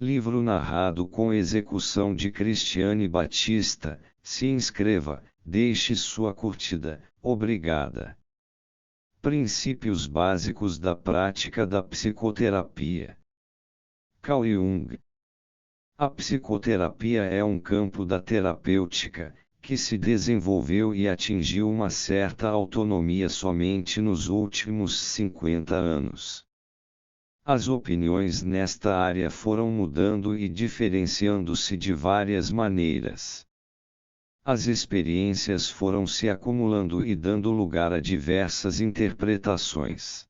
Livro narrado com execução de Cristiane Batista. Se inscreva, deixe sua curtida, obrigada. Princípios básicos da prática da psicoterapia. Carl Jung. A psicoterapia é um campo da terapêutica, que se desenvolveu e atingiu uma certa autonomia somente nos últimos 50 anos. As opiniões nesta área foram mudando e diferenciando-se de várias maneiras. As experiências foram se acumulando e dando lugar a diversas interpretações.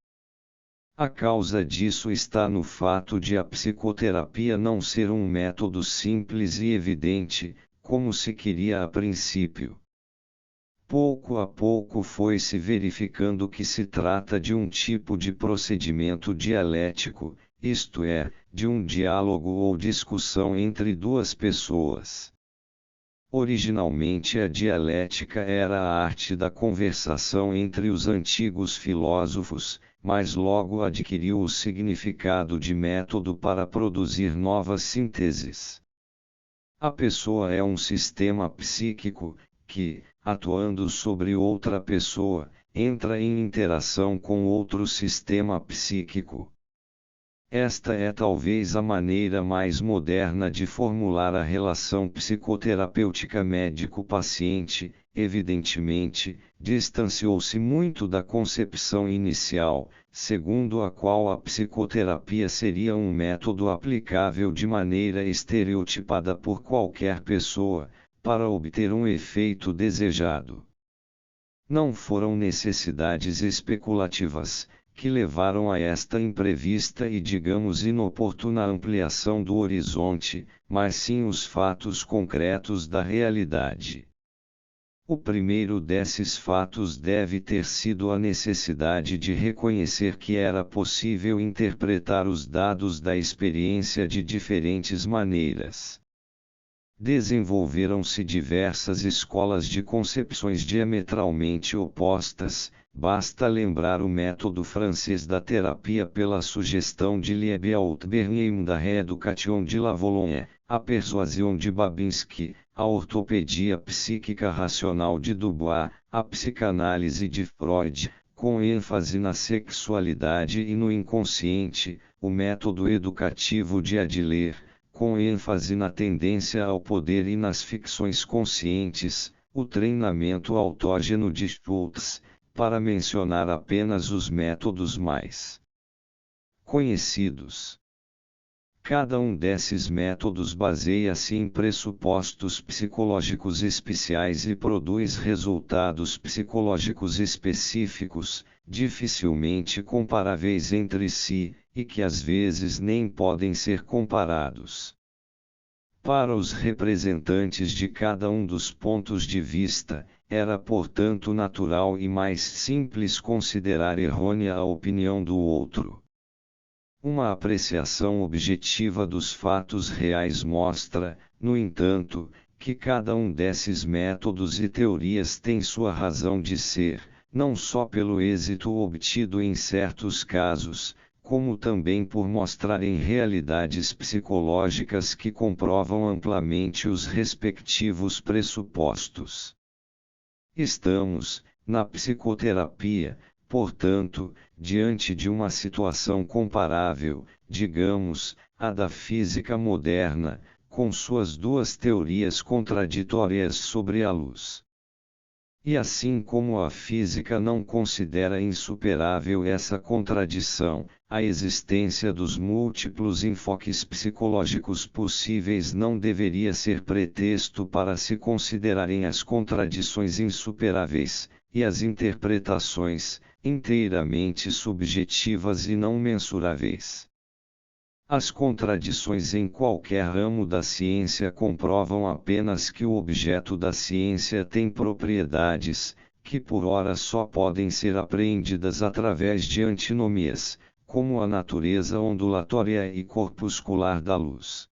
A causa disso está no fato de a psicoterapia não ser um método simples e evidente, como se queria a princípio. Pouco a pouco foi-se verificando que se trata de um tipo de procedimento dialético, isto é, de um diálogo ou discussão entre duas pessoas. Originalmente a dialética era a arte da conversação entre os antigos filósofos, mas logo adquiriu o significado de método para produzir novas sínteses. A pessoa é um sistema psíquico, que, atuando sobre outra pessoa, entra em interação com outro sistema psíquico. Esta é talvez a maneira mais moderna de formular a relação psicoterapêutica médico-paciente. Evidentemente, distanciou-se muito da concepção inicial, segundo a qual a psicoterapia seria um método aplicável de maneira estereotipada por qualquer pessoa, para obter um efeito desejado. Não foram necessidades especulativas que levaram a esta imprevista e digamos inoportuna ampliação do horizonte, mas sim os fatos concretos da realidade. O primeiro desses fatos deve ter sido a necessidade de reconhecer que era possível interpretar os dados da experiência de diferentes maneiras. Desenvolveram-se diversas escolas de concepções diametralmente opostas. Basta lembrar o método francês da terapia pela sugestão de Liebelt-Bernheim da Rééducation de Lavologne, a persuasion de Babinski, a ortopedia psíquica racional de Dubois, a psicanálise de Freud, com ênfase na sexualidade e no inconsciente, o método educativo de Adler, com ênfase na tendência ao poder e nas ficções conscientes, o treinamento autógeno de Schultz, para mencionar apenas os métodos mais conhecidos. Cada um desses métodos baseia-se em pressupostos psicológicos especiais e produz resultados psicológicos específicos, dificilmente comparáveis entre si, e que às vezes nem podem ser comparados. Para os representantes de cada um dos pontos de vista, era portanto natural e mais simples considerar errônea a opinião do outro. Uma apreciação objetiva dos fatos reais mostra, no entanto, que cada um desses métodos e teorias tem sua razão de ser, não só pelo êxito obtido em certos casos, como também por mostrarem realidades psicológicas que comprovam amplamente os respectivos pressupostos. Estamos, na psicoterapia, portanto, diante de uma situação comparável, digamos, à da física moderna, com suas duas teorias contraditórias sobre a luz. E assim como a física não considera insuperável essa contradição, a existência dos múltiplos enfoques psicológicos possíveis não deveria ser pretexto para se considerarem as contradições insuperáveis, e as interpretações, inteiramente subjetivas e não mensuráveis. As contradições em qualquer ramo da ciência comprovam apenas que o objeto da ciência tem propriedades, que por ora só podem ser apreendidas através de antinomias, como a natureza ondulatória e corpuscular da luz.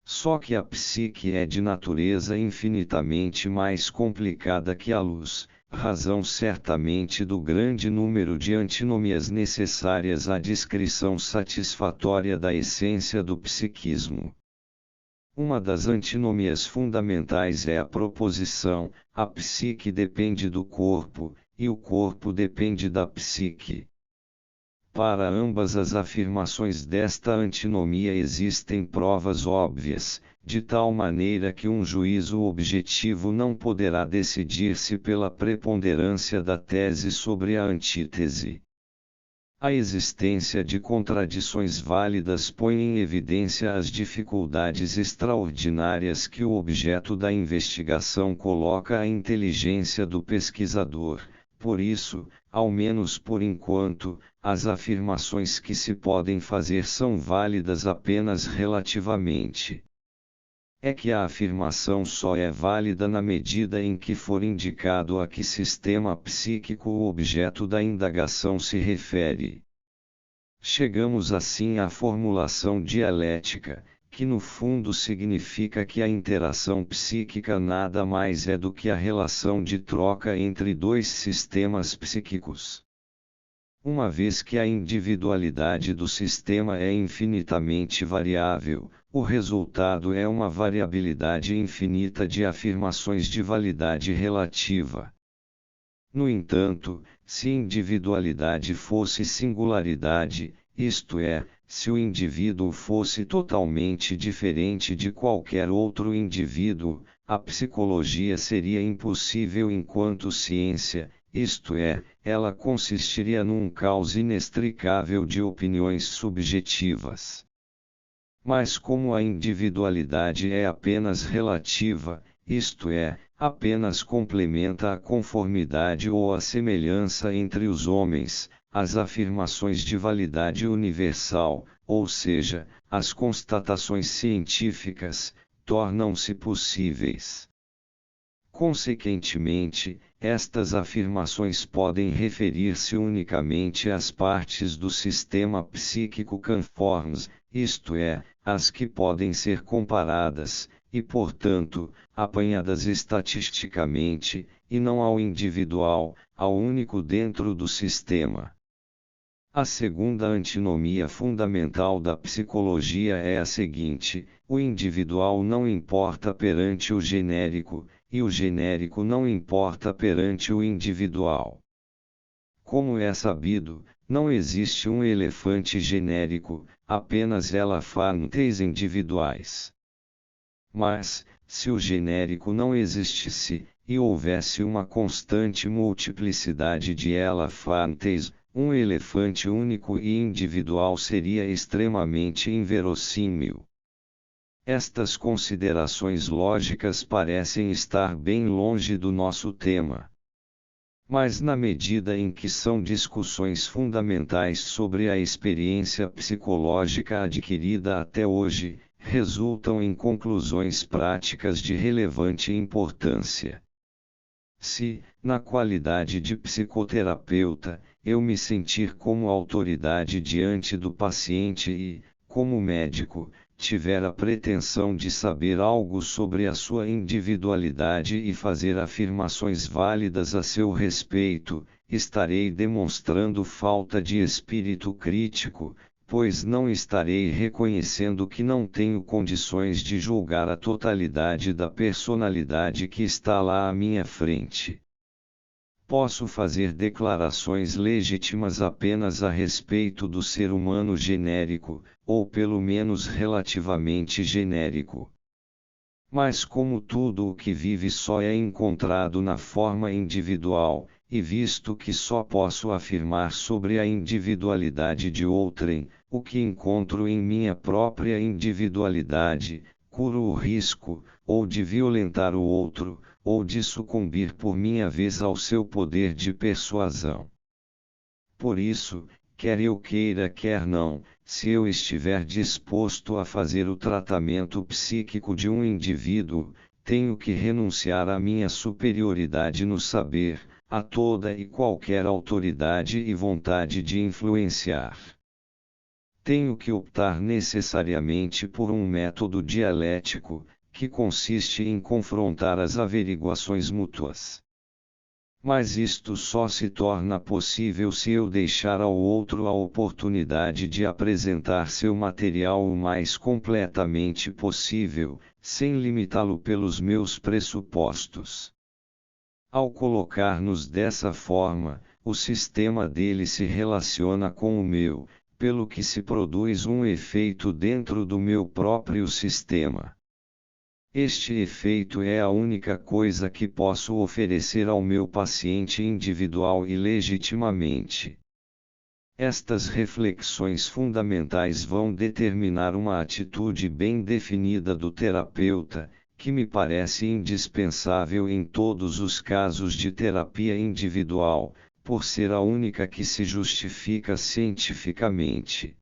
Só que a psique é de natureza infinitamente mais complicada que a luz, razão certamente do grande número de antinomias necessárias à descrição satisfatória da essência do psiquismo. Uma das antinomias fundamentais é a proposição: a psique depende do corpo, e o corpo depende da psique. Para ambas as afirmações desta antinomia existem provas óbvias, de tal maneira que um juízo objetivo não poderá decidir-se pela preponderância da tese sobre a antítese. A existência de contradições válidas põe em evidência as dificuldades extraordinárias que o objeto da investigação coloca à inteligência do pesquisador. Por isso, ao menos por enquanto, as afirmações que se podem fazer são válidas apenas relativamente. É que a afirmação só é válida na medida em que for indicado a que sistema psíquico o objeto da indagação se refere. Chegamos assim à formulação dialética, que no fundo significa que a interação psíquica nada mais é do que a relação de troca entre dois sistemas psíquicos. Uma vez que a individualidade do sistema é infinitamente variável, o resultado é uma variabilidade infinita de afirmações de validade relativa. No entanto, se individualidade fosse singularidade, isto é, se o indivíduo fosse totalmente diferente de qualquer outro indivíduo, a psicologia seria impossível enquanto ciência, isto é, ela consistiria num caos inextricável de opiniões subjetivas. Mas como a individualidade é apenas relativa, isto é, apenas complementa a conformidade ou a semelhança entre os homens, as afirmações de validade universal, ou seja, as constatações científicas, tornam-se possíveis. Consequentemente, estas afirmações podem referir-se unicamente às partes do sistema psíquico conformes, isto é, às que podem ser comparadas, e portanto, apanhadas estatisticamente, e não ao individual, ao único dentro do sistema. A segunda antinomia fundamental da psicologia é a seguinte: o individual não importa perante o genérico, e o genérico não importa perante o individual. Como é sabido, não existe um elefante genérico, apenas elefantes individuais. Mas, se o genérico não existisse, e houvesse uma constante multiplicidade de elefantes, um elefante único e individual seria extremamente inverossímil. Estas considerações lógicas parecem estar bem longe do nosso tema. Mas na medida em que são discussões fundamentais sobre a experiência psicológica adquirida até hoje, resultam em conclusões práticas de relevante importância. Se, na qualidade de psicoterapeuta, eu me sentir como autoridade diante do paciente e, como médico, tiver a pretensão de saber algo sobre a sua individualidade e fazer afirmações válidas a seu respeito, estarei demonstrando falta de espírito crítico, pois não estarei reconhecendo que não tenho condições de julgar a totalidade da personalidade que está lá à minha frente. Posso fazer declarações legítimas apenas a respeito do ser humano genérico, ou pelo menos relativamente genérico. Mas como tudo o que vive só é encontrado na forma individual, e visto que só posso afirmar sobre a individualidade de outrem, o que encontro em minha própria individualidade, corro o risco, ou de violentar o outro, ou de sucumbir por minha vez ao seu poder de persuasão. Por isso, quer eu queira quer não, se eu estiver disposto a fazer o tratamento psíquico de um indivíduo, tenho que renunciar à minha superioridade no saber, a toda e qualquer autoridade e vontade de influenciar. Tenho que optar necessariamente por um método dialético, que consiste em confrontar as averiguações mútuas. Mas isto só se torna possível se eu deixar ao outro a oportunidade de apresentar seu material o mais completamente possível, sem limitá-lo pelos meus pressupostos. Ao colocar-nos dessa forma, o sistema dele se relaciona com o meu, pelo que se produz um efeito dentro do meu próprio sistema. Este efeito é a única coisa que posso oferecer ao meu paciente individual e legitimamente. Estas reflexões fundamentais vão determinar uma atitude bem definida do terapeuta, que me parece indispensável em todos os casos de terapia individual, por ser a única que se justifica cientificamente.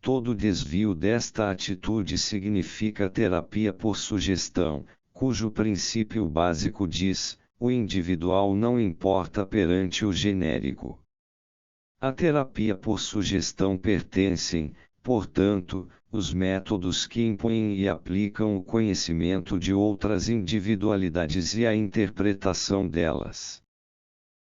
Todo desvio desta atitude significa terapia por sugestão, cujo princípio básico diz: o individual não importa perante o genérico. A terapia por sugestão pertencem, portanto, os métodos que impõem e aplicam o conhecimento de outras individualidades e a interpretação delas.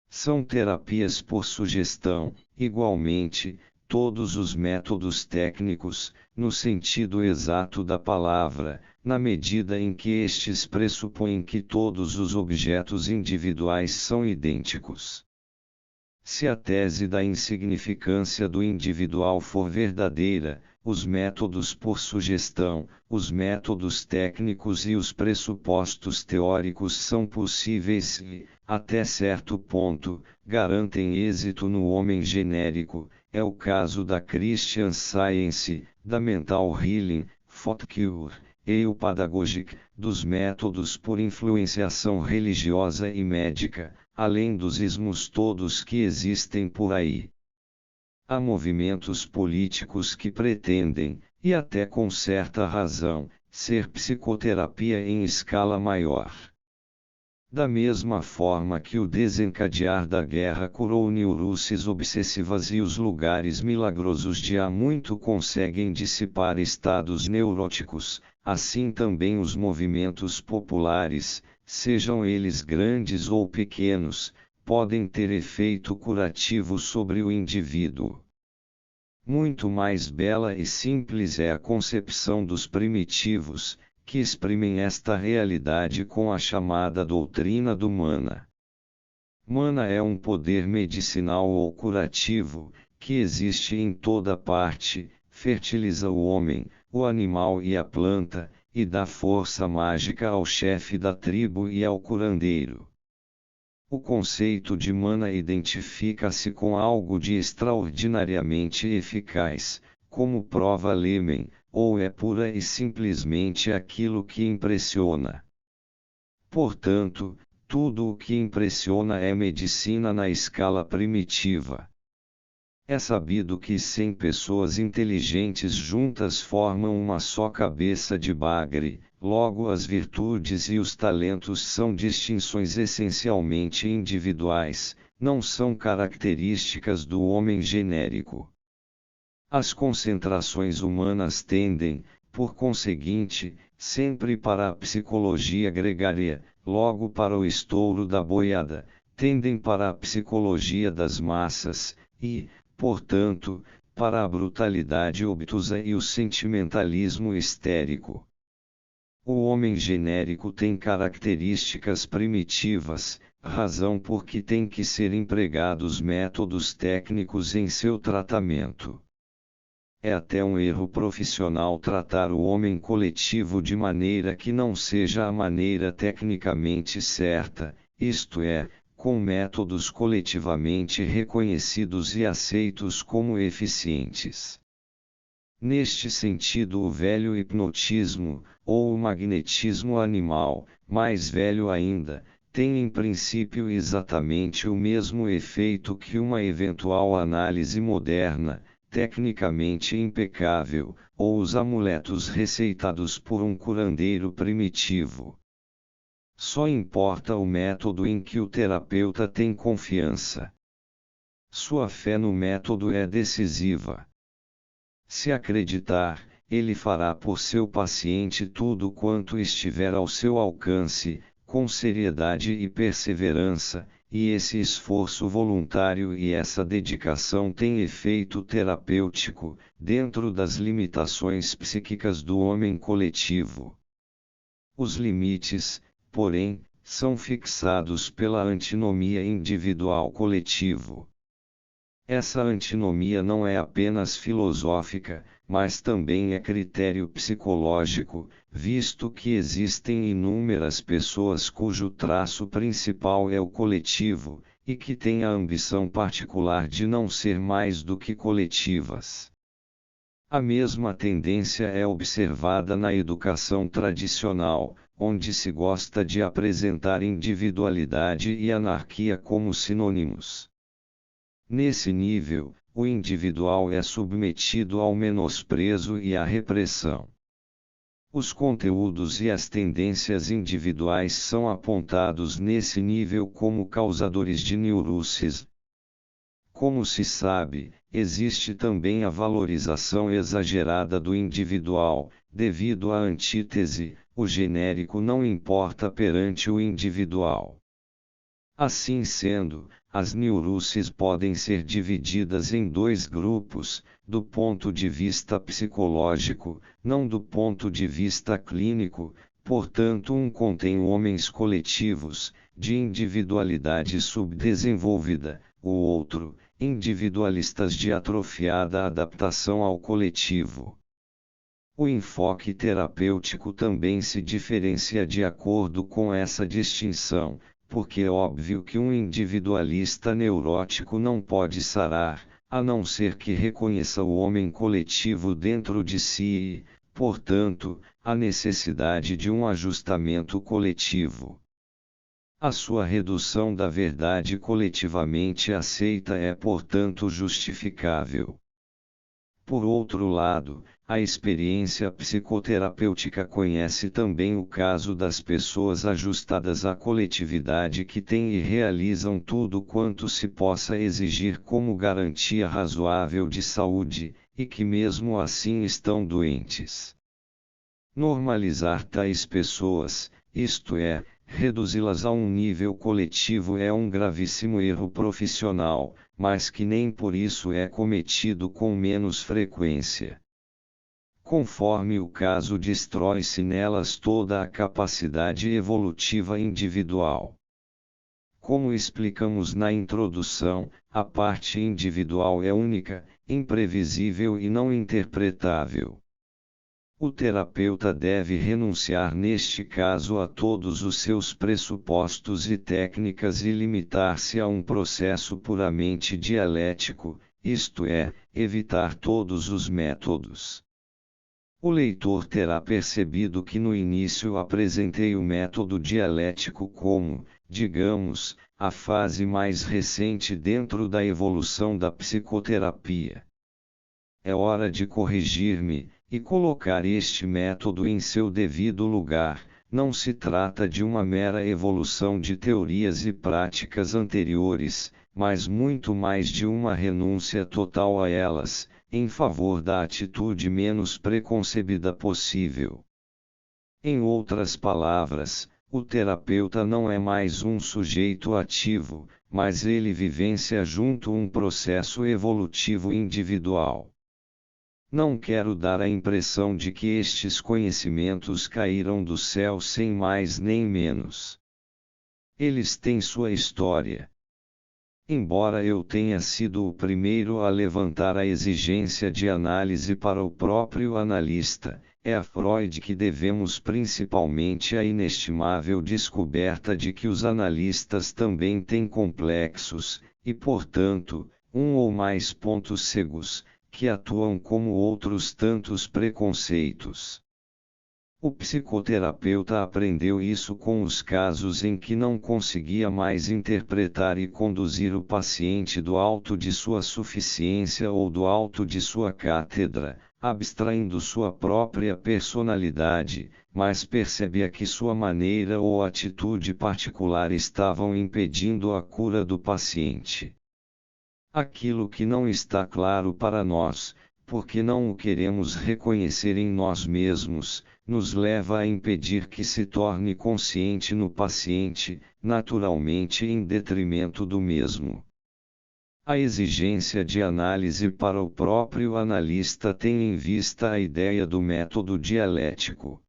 São terapias por sugestão, igualmente, todos os métodos técnicos, no sentido exato da palavra, na medida em que estes pressupõem que todos os objetos individuais são idênticos. Se a tese da insignificância do individual for verdadeira, os métodos por sugestão, os métodos técnicos e os pressupostos teóricos são possíveis e, até certo ponto, garantem êxito no homem genérico. É o caso da Christian Science, da Mental Healing, Fotcure, e o Pedagogic, dos métodos por influenciação religiosa e médica, além dos ismos todos que existem por aí. Há movimentos políticos que pretendem, e até com certa razão, ser psicoterapia em escala maior. Da mesma forma que o desencadear da guerra curou neuroses obsessivas e os lugares milagrosos de há muito conseguem dissipar estados neuróticos, assim também os movimentos populares, sejam eles grandes ou pequenos, podem ter efeito curativo sobre o indivíduo. Muito mais bela e simples é a concepção dos primitivos, que exprimem esta realidade com a chamada doutrina do mana. Mana é um poder medicinal ou curativo, que existe em toda parte, fertiliza o homem, o animal e a planta, e dá força mágica ao chefe da tribo e ao curandeiro. O conceito de mana identifica-se com algo de extraordinariamente eficaz, como prova Lehman, ou é pura e simplesmente aquilo que impressiona. Portanto, tudo o que impressiona é medicina na escala primitiva. É sabido que 100 pessoas inteligentes juntas formam uma só cabeça de bagre, logo as virtudes e os talentos são distinções essencialmente individuais, não são características do homem genérico. As concentrações humanas tendem, por conseguinte, sempre para a psicologia gregária, logo para o estouro da boiada, tendem para a psicologia das massas, e, portanto, para a brutalidade obtusa e o sentimentalismo histérico. O homem genérico tem características primitivas, razão por que tem que ser empregados métodos técnicos em seu tratamento. É até um erro profissional tratar o homem coletivo de maneira que não seja a maneira tecnicamente certa, isto é, com métodos coletivamente reconhecidos e aceitos como eficientes. Neste sentido, o velho hipnotismo, ou o magnetismo animal, mais velho ainda, tem em princípio exatamente o mesmo efeito que uma eventual análise moderna, tecnicamente impecável, ou os amuletos receitados por um curandeiro primitivo. Só importa o método em que o terapeuta tem confiança. Sua fé no método é decisiva. Se acreditar, ele fará por seu paciente tudo quanto estiver ao seu alcance, com seriedade e perseverança, e esse esforço voluntário e essa dedicação têm efeito terapêutico, dentro das limitações psíquicas do homem coletivo. Os limites, porém, são fixados pela antinomia individual-coletivo. Essa antinomia não é apenas filosófica, mas também é critério psicológico, visto que existem inúmeras pessoas cujo traço principal é o coletivo, e que têm a ambição particular de não ser mais do que coletivas. A mesma tendência é observada na educação tradicional, onde se gosta de apresentar individualidade e anarquia como sinônimos. Nesse nível, o individual é submetido ao menosprezo e à repressão. Os conteúdos e as tendências individuais são apontados nesse nível como causadores de neuroses. Como se sabe, existe também a valorização exagerada do individual, devido à antítese, o genérico não importa perante o individual. Assim sendo, as neuroses podem ser divididas em dois grupos, do ponto de vista psicológico, não do ponto de vista clínico, portanto um contém homens coletivos, de individualidade subdesenvolvida, o outro, individualistas de atrofiada adaptação ao coletivo. O enfoque terapêutico também se diferencia de acordo com essa distinção, porque é óbvio que um individualista neurótico não pode sarar, a não ser que reconheça o homem coletivo dentro de si e, portanto, a necessidade de um ajustamento coletivo. A sua redução da verdade coletivamente aceita é, portanto, justificável. Por outro lado, a experiência psicoterapêutica conhece também o caso das pessoas ajustadas à coletividade que têm e realizam tudo quanto se possa exigir como garantia razoável de saúde, e que mesmo assim estão doentes. Normalizar tais pessoas, isto é, reduzi-las a um nível coletivo é um gravíssimo erro profissional, mas que nem por isso é cometido com menos frequência. Conforme o caso destrói-se nelas toda a capacidade evolutiva individual. Como explicamos na introdução, a parte individual é única, imprevisível e não interpretável. O terapeuta deve renunciar neste caso a todos os seus pressupostos e técnicas e limitar-se a um processo puramente dialético, isto é, evitar todos os métodos. O leitor terá percebido que no início apresentei o método dialético como, digamos, a fase mais recente dentro da evolução da psicoterapia. É hora de corrigir-me e colocar este método em seu devido lugar. Não se trata de uma mera evolução de teorias e práticas anteriores, mas muito mais de uma renúncia total a elas, em favor da atitude menos preconcebida possível. Em outras palavras, o terapeuta não é mais um sujeito ativo, mas ele vivencia junto um processo evolutivo individual. Não quero dar a impressão de que estes conhecimentos caíram do céu sem mais nem menos. Eles têm sua história. Embora eu tenha sido o primeiro a levantar a exigência de análise para o próprio analista, é a Freud que devemos principalmente a inestimável descoberta de que os analistas também têm complexos, e portanto, um ou mais pontos cegos, que atuam como outros tantos preconceitos. O psicoterapeuta aprendeu isso com os casos em que não conseguia mais interpretar e conduzir o paciente do alto de sua suficiência ou do alto de sua cátedra, abstraindo sua própria personalidade, mas percebia que sua maneira ou atitude particular estavam impedindo a cura do paciente. Aquilo que não está claro para nós, porque não o queremos reconhecer em nós mesmos, nos leva a impedir que se torne consciente no paciente, naturalmente em detrimento do mesmo. A exigência de análise para o próprio analista tem em vista a ideia do método dialético.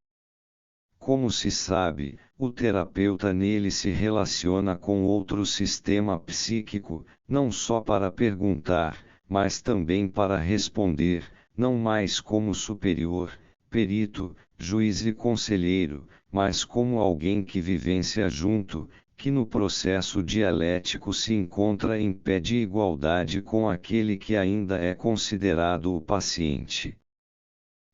Como se sabe, o terapeuta nele se relaciona com outro sistema psíquico, não só para perguntar, mas também para responder, não mais como superior, perito, juiz e conselheiro, mas como alguém que vivencia junto, que no processo dialético se encontra em pé de igualdade com aquele que ainda é considerado o paciente.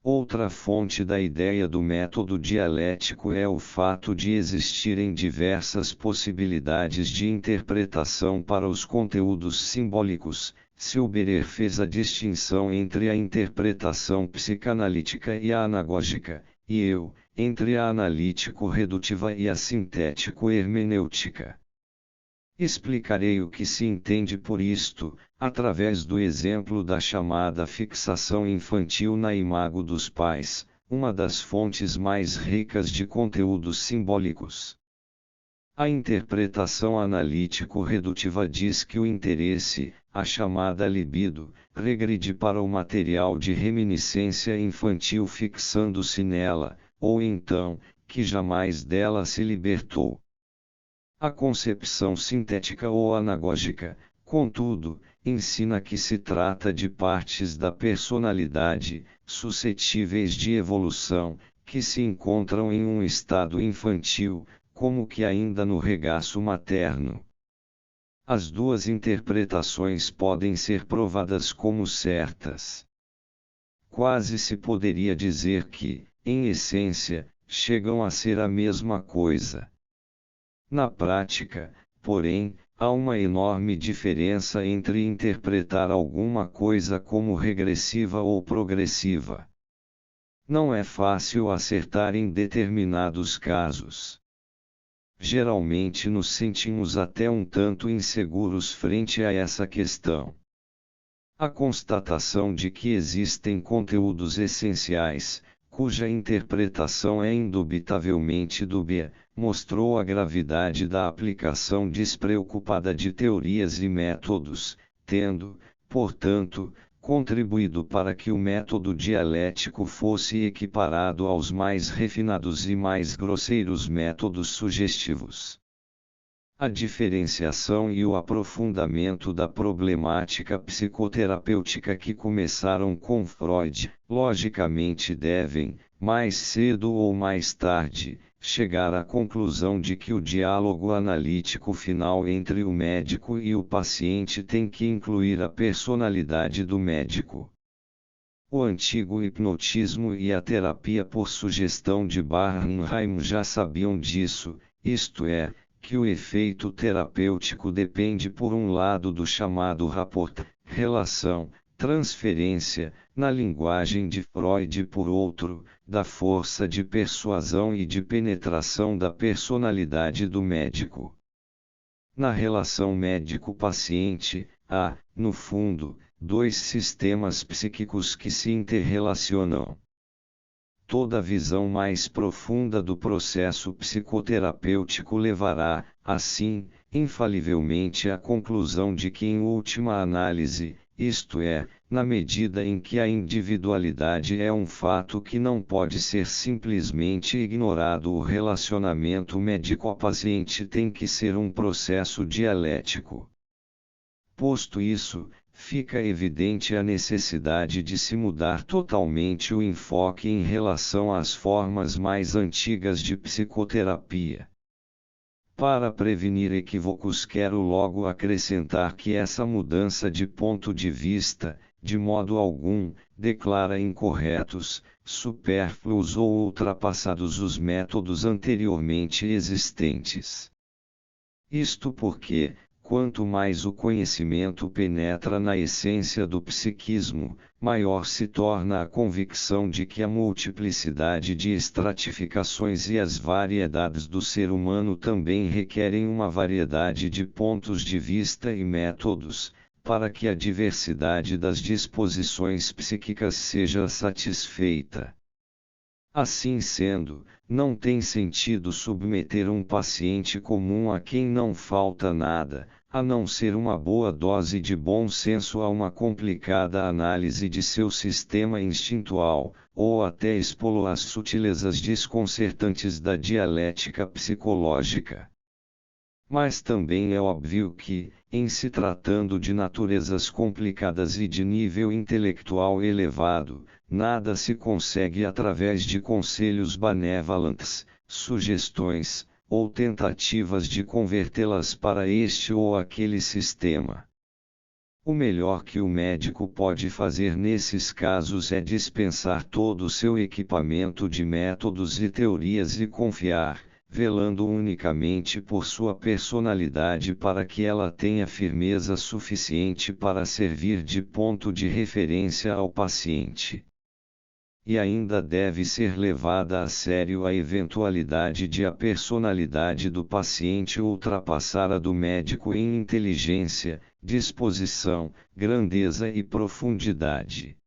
Outra fonte da ideia do método dialético é o fato de existirem diversas possibilidades de interpretação para os conteúdos simbólicos. Silberer fez a distinção entre a interpretação psicanalítica e a anagógica, e eu, entre a analítico-redutiva e a sintético-hermenêutica. Explicarei o que se entende por isto, através do exemplo da chamada fixação infantil na imago dos pais, uma das fontes mais ricas de conteúdos simbólicos. A interpretação analítico-redutiva diz que o interesse, a chamada libido, regride para o material de reminiscência infantil fixando-se nela, ou então, que jamais dela se libertou. A concepção sintética ou anagógica, contudo, ensina que se trata de partes da personalidade, suscetíveis de evolução, que se encontram em um estado infantil, como que ainda no regaço materno. As duas interpretações podem ser provadas como certas. Quase se poderia dizer que, em essência, chegam a ser a mesma coisa. Na prática, porém, há uma enorme diferença entre interpretar alguma coisa como regressiva ou progressiva. Não é fácil acertar em determinados casos. Geralmente nos sentimos até um tanto inseguros frente a essa questão. A constatação de que existem conteúdos essenciais, cuja interpretação é indubitavelmente dúbia, mostrou a gravidade da aplicação despreocupada de teorias e métodos, tendo, portanto, contribuído para que o método dialético fosse equiparado aos mais refinados e mais grosseiros métodos sugestivos. A diferenciação e o aprofundamento da problemática psicoterapêutica que começaram com Freud, logicamente devem, mais cedo ou mais tarde, chegar à conclusão de que o diálogo analítico final entre o médico e o paciente tem que incluir a personalidade do médico. O antigo hipnotismo e a terapia por sugestão de Bernheim já sabiam disso, isto é, que o efeito terapêutico depende por um lado do chamado rapport, relação, transferência, na linguagem de Freud e por outro, da força de persuasão e de penetração da personalidade do médico. Na relação médico-paciente, há, no fundo, dois sistemas psíquicos que se interrelacionam. Toda visão mais profunda do processo psicoterapêutico levará, assim, infalivelmente à conclusão de que em última análise, isto é, na medida em que a individualidade é um fato que não pode ser simplesmente ignorado, o relacionamento médico-paciente tem que ser um processo dialético. Posto isso, fica evidente a necessidade de se mudar totalmente o enfoque em relação às formas mais antigas de psicoterapia. Para prevenir equívocos, quero logo acrescentar que essa mudança de ponto de vista, de modo algum, declara incorretos, supérfluos ou ultrapassados os métodos anteriormente existentes. Isto porque, quanto mais o conhecimento penetra na essência do psiquismo, maior se torna a convicção de que a multiplicidade de estratificações e as variedades do ser humano também requerem uma variedade de pontos de vista e métodos, para que a diversidade das disposições psíquicas seja satisfeita. Assim sendo, não tem sentido submeter um paciente comum a quem não falta nada, a não ser uma boa dose de bom senso a uma complicada análise de seu sistema instintual, ou até expô-lo às sutilezas desconcertantes da dialética psicológica. Mas também é óbvio que, em se tratando de naturezas complicadas e de nível intelectual elevado, nada se consegue através de conselhos benevolentes, sugestões, ou tentativas de convertê-las para este ou aquele sistema. O melhor que o médico pode fazer nesses casos é dispensar todo o seu equipamento de métodos e teorias e confiar, velando unicamente por sua personalidade para que ela tenha firmeza suficiente para servir de ponto de referência ao paciente. E ainda deve ser levada a sério a eventualidade de a personalidade do paciente ultrapassar a do médico em inteligência, disposição, grandeza e profundidade.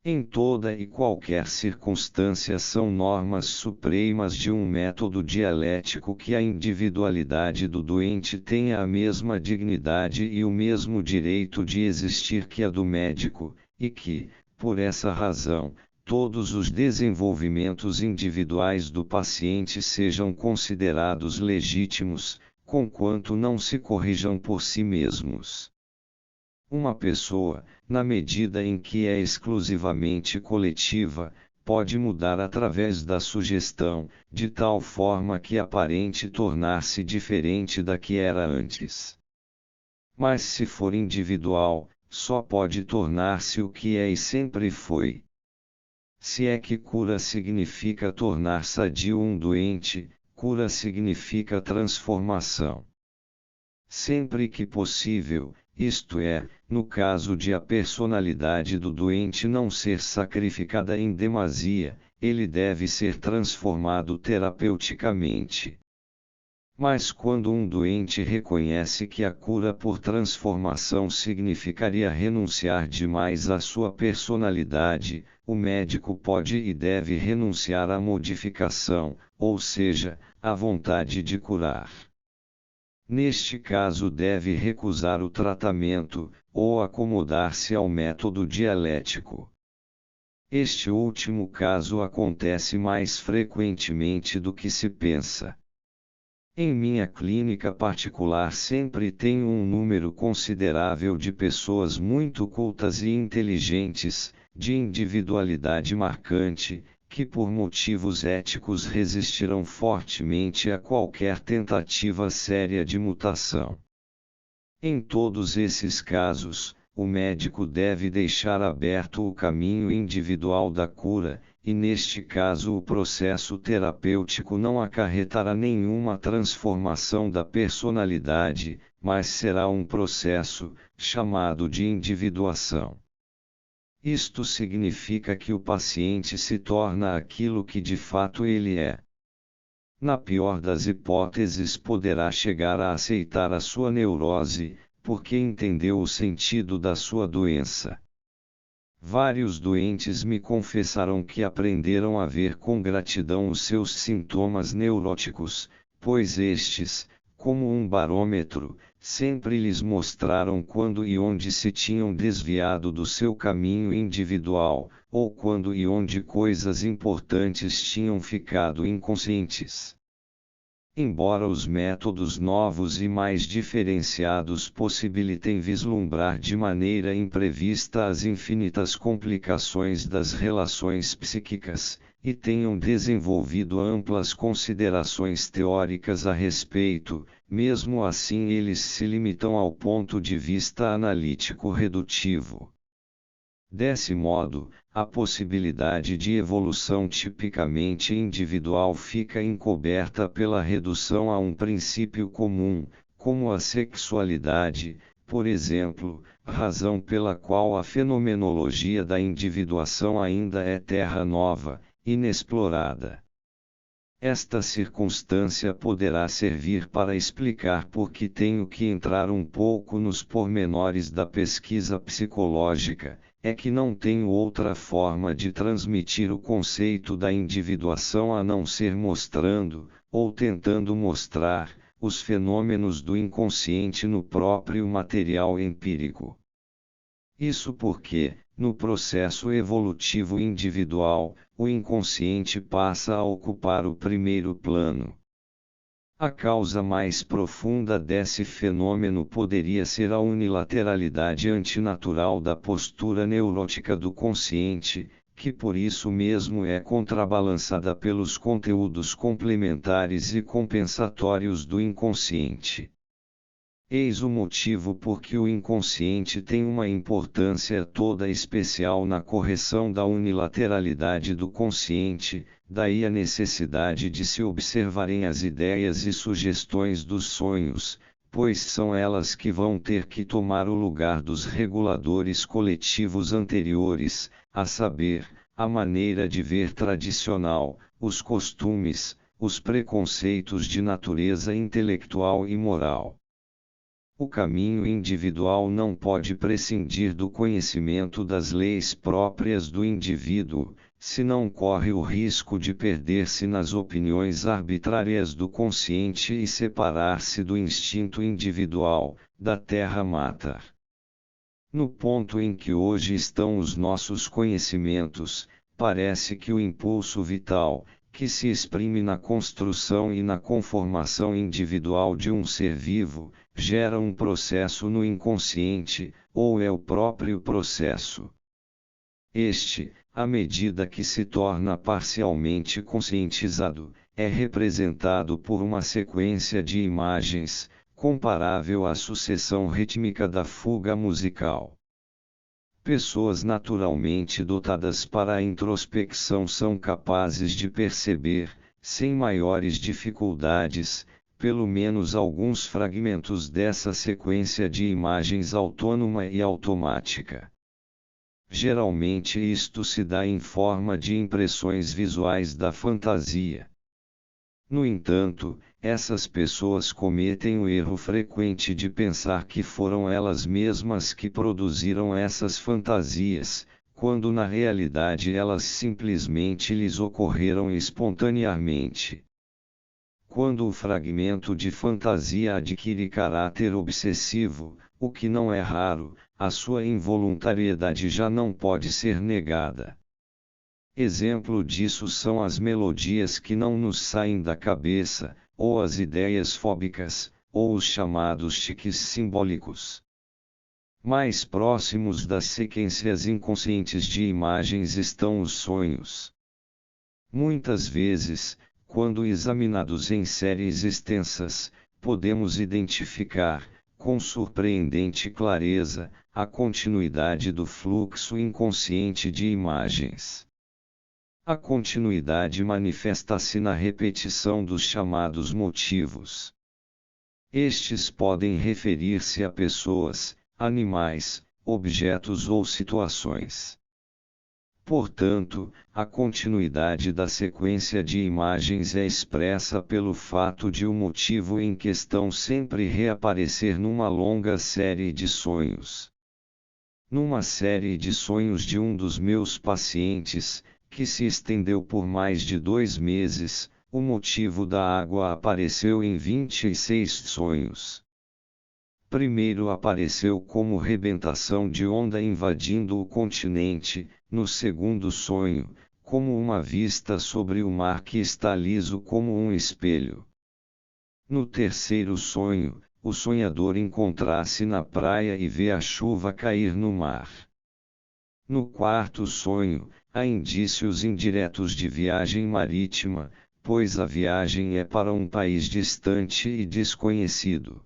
Em toda e qualquer circunstância são normas supremas de um método dialético que a individualidade do doente tenha a mesma dignidade e o mesmo direito de existir que a do médico, e que, por essa razão, todos os desenvolvimentos individuais do paciente sejam considerados legítimos, conquanto não se corrijam por si mesmos. Uma pessoa, na medida em que é exclusivamente coletiva, pode mudar através da sugestão, de tal forma que aparente tornar-se diferente da que era antes. Mas se for individual, só pode tornar-se o que é e sempre foi. Se é que cura significa tornar sadio um doente, cura significa transformação. Sempre que possível, isto é, no caso de a personalidade do doente não ser sacrificada em demasia, ele deve ser transformado terapeuticamente. Mas quando um doente reconhece que a cura por transformação significaria renunciar demais à sua personalidade, o médico pode e deve renunciar à modificação, ou seja, à vontade de curar. Neste caso deve recusar o tratamento, ou acomodar-se ao método dialético. Este último caso acontece mais frequentemente do que se pensa. Em minha clínica particular sempre tenho um número considerável de pessoas muito cultas e inteligentes, de individualidade marcante, que por motivos éticos resistirão fortemente a qualquer tentativa séria de mutação. Em todos esses casos, o médico deve deixar aberto o caminho individual da cura, e neste caso o processo terapêutico não acarretará nenhuma transformação da personalidade, mas será um processo, chamado de individuação. Isto significa que o paciente se torna aquilo que de fato ele é. Na pior das hipóteses, poderá chegar a aceitar a sua neurose, porque entendeu o sentido da sua doença. Vários doentes me confessaram que aprenderam a ver com gratidão os seus sintomas neuróticos, pois estes, como um barômetro, sempre lhes mostraram quando e onde se tinham desviado do seu caminho individual, ou quando e onde coisas importantes tinham ficado inconscientes. Embora os métodos novos e mais diferenciados possibilitem vislumbrar de maneira imprevista as infinitas complicações das relações psíquicas, e tenham desenvolvido amplas considerações teóricas a respeito, mesmo assim eles se limitam ao ponto de vista analítico redutivo. Desse modo, a possibilidade de evolução tipicamente individual fica encoberta pela redução a um princípio comum, como a sexualidade, por exemplo, razão pela qual a fenomenologia da individuação ainda é terra nova, inexplorada. Esta circunstância poderá servir para explicar por que tenho que entrar um pouco nos pormenores da pesquisa psicológica, é que não tenho outra forma de transmitir o conceito da individuação a não ser mostrando, ou tentando mostrar, os fenômenos do inconsciente no próprio material empírico. Isso porque, no processo evolutivo individual, o inconsciente passa a ocupar o primeiro plano. A causa mais profunda desse fenômeno poderia ser a unilateralidade antinatural da postura neurótica do consciente, que por isso mesmo é contrabalançada pelos conteúdos complementares e compensatórios do inconsciente. Eis o motivo por que o inconsciente tem uma importância toda especial na correção da unilateralidade do consciente, daí a necessidade de se observarem as ideias e sugestões dos sonhos, pois são elas que vão ter que tomar o lugar dos reguladores coletivos anteriores, a saber, a maneira de ver tradicional, os costumes, os preconceitos de natureza intelectual e moral. O caminho individual não pode prescindir do conhecimento das leis próprias do indivíduo, senão corre o risco de perder-se nas opiniões arbitrárias do consciente e separar-se do instinto individual, da terra mater. No ponto em que hoje estão os nossos conhecimentos, parece que o impulso vital, que se exprime na construção e na conformação individual de um ser vivo, gera um processo no inconsciente, ou é o próprio processo. Este, à medida que se torna parcialmente conscientizado, é representado por uma sequência de imagens, comparável à sucessão rítmica da fuga musical. Pessoas naturalmente dotadas para a introspecção são capazes de perceber, sem maiores dificuldades, pelo menos alguns fragmentos dessa sequência de imagens autônoma e automática. Geralmente isto se dá em forma de impressões visuais da fantasia. No entanto, essas pessoas cometem o erro frequente de pensar que foram elas mesmas que produziram essas fantasias, quando na realidade elas simplesmente lhes ocorreram espontaneamente. Quando o fragmento de fantasia adquire caráter obsessivo, o que não é raro, a sua involuntariedade já não pode ser negada. Exemplo disso são as melodias que não nos saem da cabeça, ou as ideias fóbicas, ou os chamados tiques simbólicos. Mais próximos das sequências inconscientes de imagens estão os sonhos. Muitas vezes, quando examinados em séries extensas, podemos identificar, com surpreendente clareza, a continuidade do fluxo inconsciente de imagens. A continuidade manifesta-se na repetição dos chamados motivos. Estes podem referir-se a pessoas, animais, objetos ou situações. Portanto, a continuidade da sequência de imagens é expressa pelo fato de o motivo em questão sempre reaparecer numa longa série de sonhos. Numa série de sonhos de um dos meus pacientes, que se estendeu por mais de 2 meses, o motivo da água apareceu em 26 sonhos. Primeiro apareceu como rebentação de onda invadindo o continente, no segundo sonho, como uma vista sobre o mar que está liso como um espelho. No terceiro sonho, o sonhador encontra-se na praia e vê a chuva cair no mar. No quarto sonho, há indícios indiretos de viagem marítima, pois a viagem é para um país distante e desconhecido.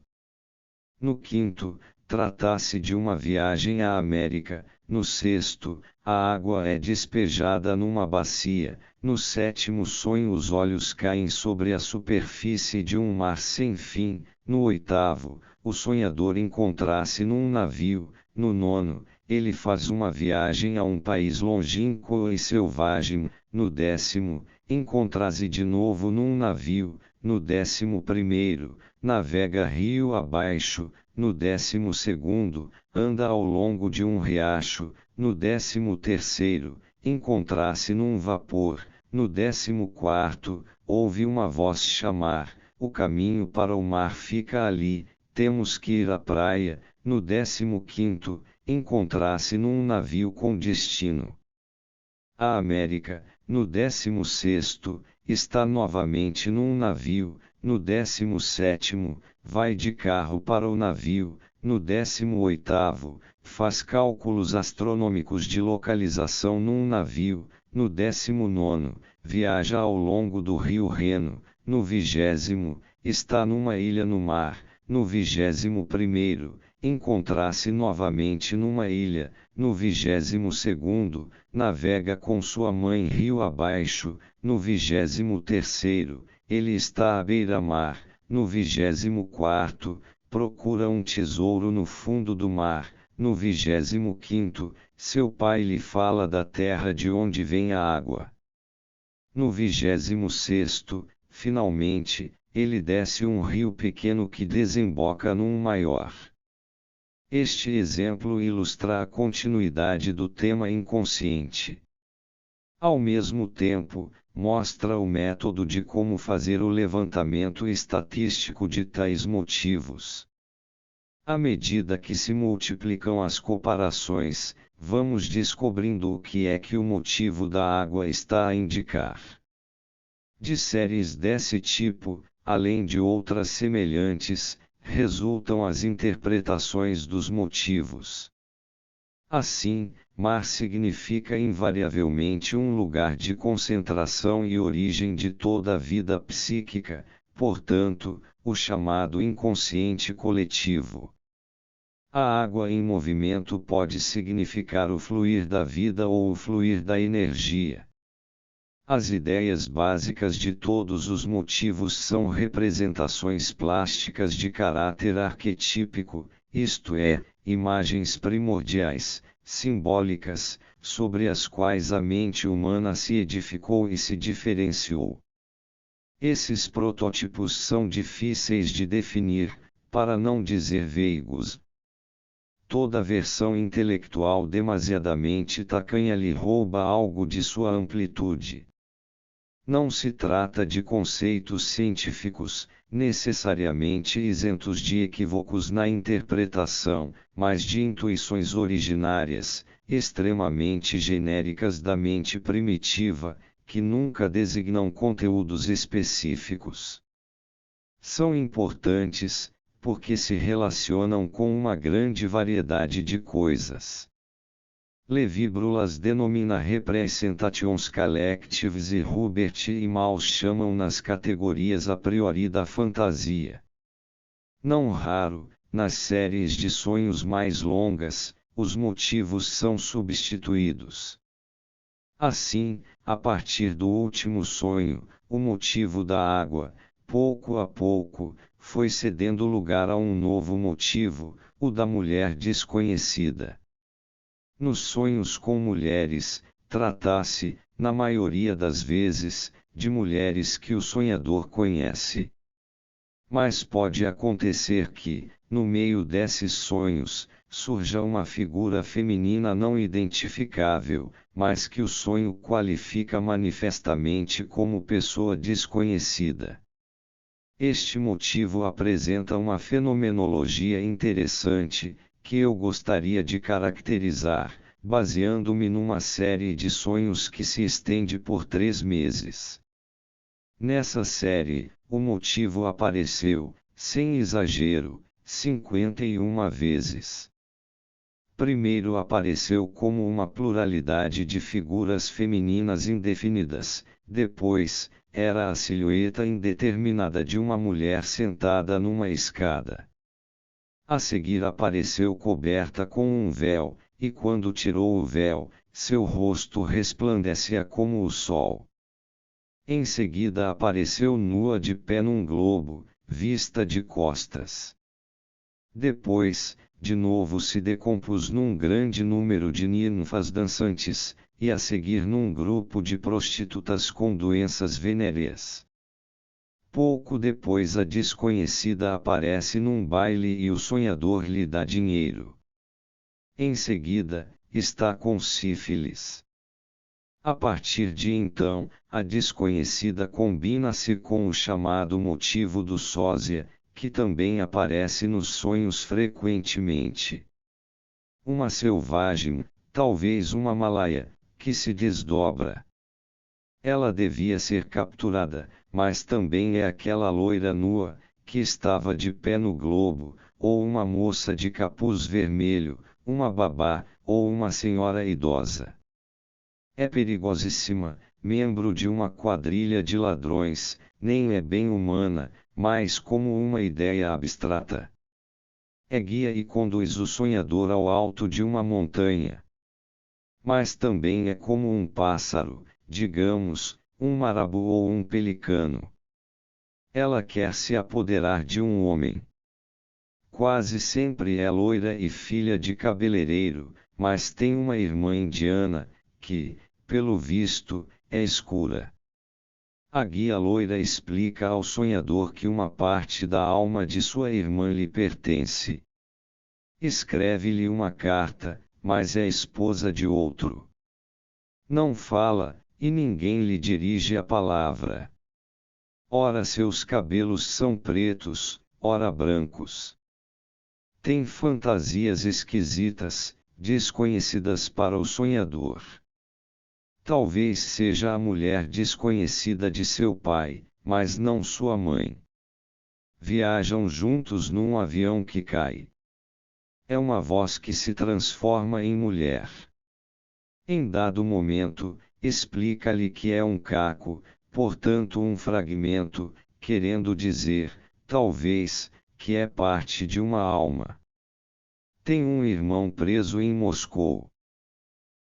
No quinto, trata-se de uma viagem à América. No sexto, a água é despejada numa bacia. No sétimo sonho, os olhos caem sobre a superfície de um mar sem fim. No oitavo, o sonhador encontra-se num navio. No nono, ele faz uma viagem a um país longínquo e selvagem. No 10º, encontra-se de novo num navio. No 11º, navega rio abaixo. No 12º, anda ao longo de um riacho. No 13º, encontra-se num vapor. No 14º, ouve uma voz chamar: o caminho para o mar fica ali, temos que ir à praia. No 15º, encontrar-se num navio com destino à América. No 16º, está novamente num navio. No 17º, vai de carro para o navio. No 18º, faz cálculos astronômicos de localização num navio. No 19º, viaja ao longo do rio Reno. No 20º, está numa ilha no mar. No 21º, encontra-se novamente numa ilha. No 22º, navega com sua mãe rio abaixo. No 23º, ele está à beira-mar. No 24º, procura um tesouro no fundo do mar. No 25º, seu pai lhe fala da terra de onde vem a água. No 26º, finalmente, ele desce um rio pequeno que desemboca num maior. Este exemplo ilustra a continuidade do tema inconsciente. Ao mesmo tempo, mostra o método de como fazer o levantamento estatístico de tais motivos. À medida que se multiplicam as comparações, vamos descobrindo o que é que o motivo da água está a indicar. De séries desse tipo, além de outras semelhantes, resultam as interpretações dos motivos. Assim, mar significa invariavelmente um lugar de concentração e origem de toda a vida psíquica, portanto, o chamado inconsciente coletivo. A água em movimento pode significar o fluir da vida ou o fluir da energia. As ideias básicas de todos os motivos são representações plásticas de caráter arquetípico, isto é, imagens primordiais, simbólicas, sobre as quais a mente humana se edificou e se diferenciou. Esses protótipos são difíceis de definir, para não dizer veigos. Toda versão intelectual demasiadamente tacanha lhe rouba algo de sua amplitude. Não se trata de conceitos científicos, necessariamente isentos de equívocos na interpretação, mas de intuições originárias, extremamente genéricas da mente primitiva, que nunca designam conteúdos específicos. São importantes, porque se relacionam com uma grande variedade de coisas. Levi-Bruhl as denomina representations collectives e Hubert e Maus chamam nas categorias a priori da fantasia. Não raro, nas séries de sonhos mais longas, os motivos são substituídos. Assim, a partir do último sonho, o motivo da água, pouco a pouco, foi cedendo lugar a um novo motivo, o da mulher desconhecida. Nos sonhos com mulheres, trata-se, na maioria das vezes, de mulheres que o sonhador conhece. Mas pode acontecer que, no meio desses sonhos, surja uma figura feminina não identificável, mas que o sonho qualifica manifestamente como pessoa desconhecida. Este motivo apresenta uma fenomenologia interessante, que eu gostaria de caracterizar, baseando-me numa série de sonhos que se estende por 3 meses. Nessa série, o motivo apareceu, sem exagero, 51 vezes. Primeiro apareceu como uma pluralidade de figuras femininas indefinidas, depois, era a silhueta indeterminada de uma mulher sentada numa escada. A seguir apareceu coberta com um véu, e quando tirou o véu, seu rosto resplandecia como o sol. Em seguida apareceu nua de pé num globo, vista de costas. Depois, de novo se decompôs num grande número de ninfas dançantes, e a seguir num grupo de prostitutas com doenças venéreas. Pouco depois a desconhecida aparece num baile e o sonhador lhe dá dinheiro. Em seguida, está com sífilis. A partir de então, a desconhecida combina-se com o chamado motivo do sósia, que também aparece nos sonhos frequentemente. Uma selvagem, talvez uma malaia, que se desdobra. Ela devia ser capturada, mas também é aquela loira nua, que estava de pé no globo, ou uma moça de capuz vermelho, uma babá, ou uma senhora idosa. É perigosíssima, membro de uma quadrilha de ladrões, nem é bem humana, mas como uma ideia abstrata. É guia e conduz o sonhador ao alto de uma montanha. Mas também é como um pássaro, digamos, um marabu ou um pelicano. Ela quer se apoderar de um homem. Quase sempre é loira e filha de cabeleireiro, mas tem uma irmã indiana, que, pelo visto, é escura. A guia loira explica ao sonhador que uma parte da alma de sua irmã lhe pertence. Escreve-lhe uma carta, mas é esposa de outro. Não fala, e ninguém lhe dirige a palavra. Ora seus cabelos são pretos, ora brancos. Tem fantasias esquisitas, desconhecidas para o sonhador. Talvez seja a mulher desconhecida de seu pai, mas não sua mãe. Viajam juntos num avião que cai. É uma voz que se transforma em mulher. Em dado momento, explica-lhe que é um caco, portanto um fragmento, querendo dizer, talvez, que é parte de uma alma. Tem um irmão preso em Moscou.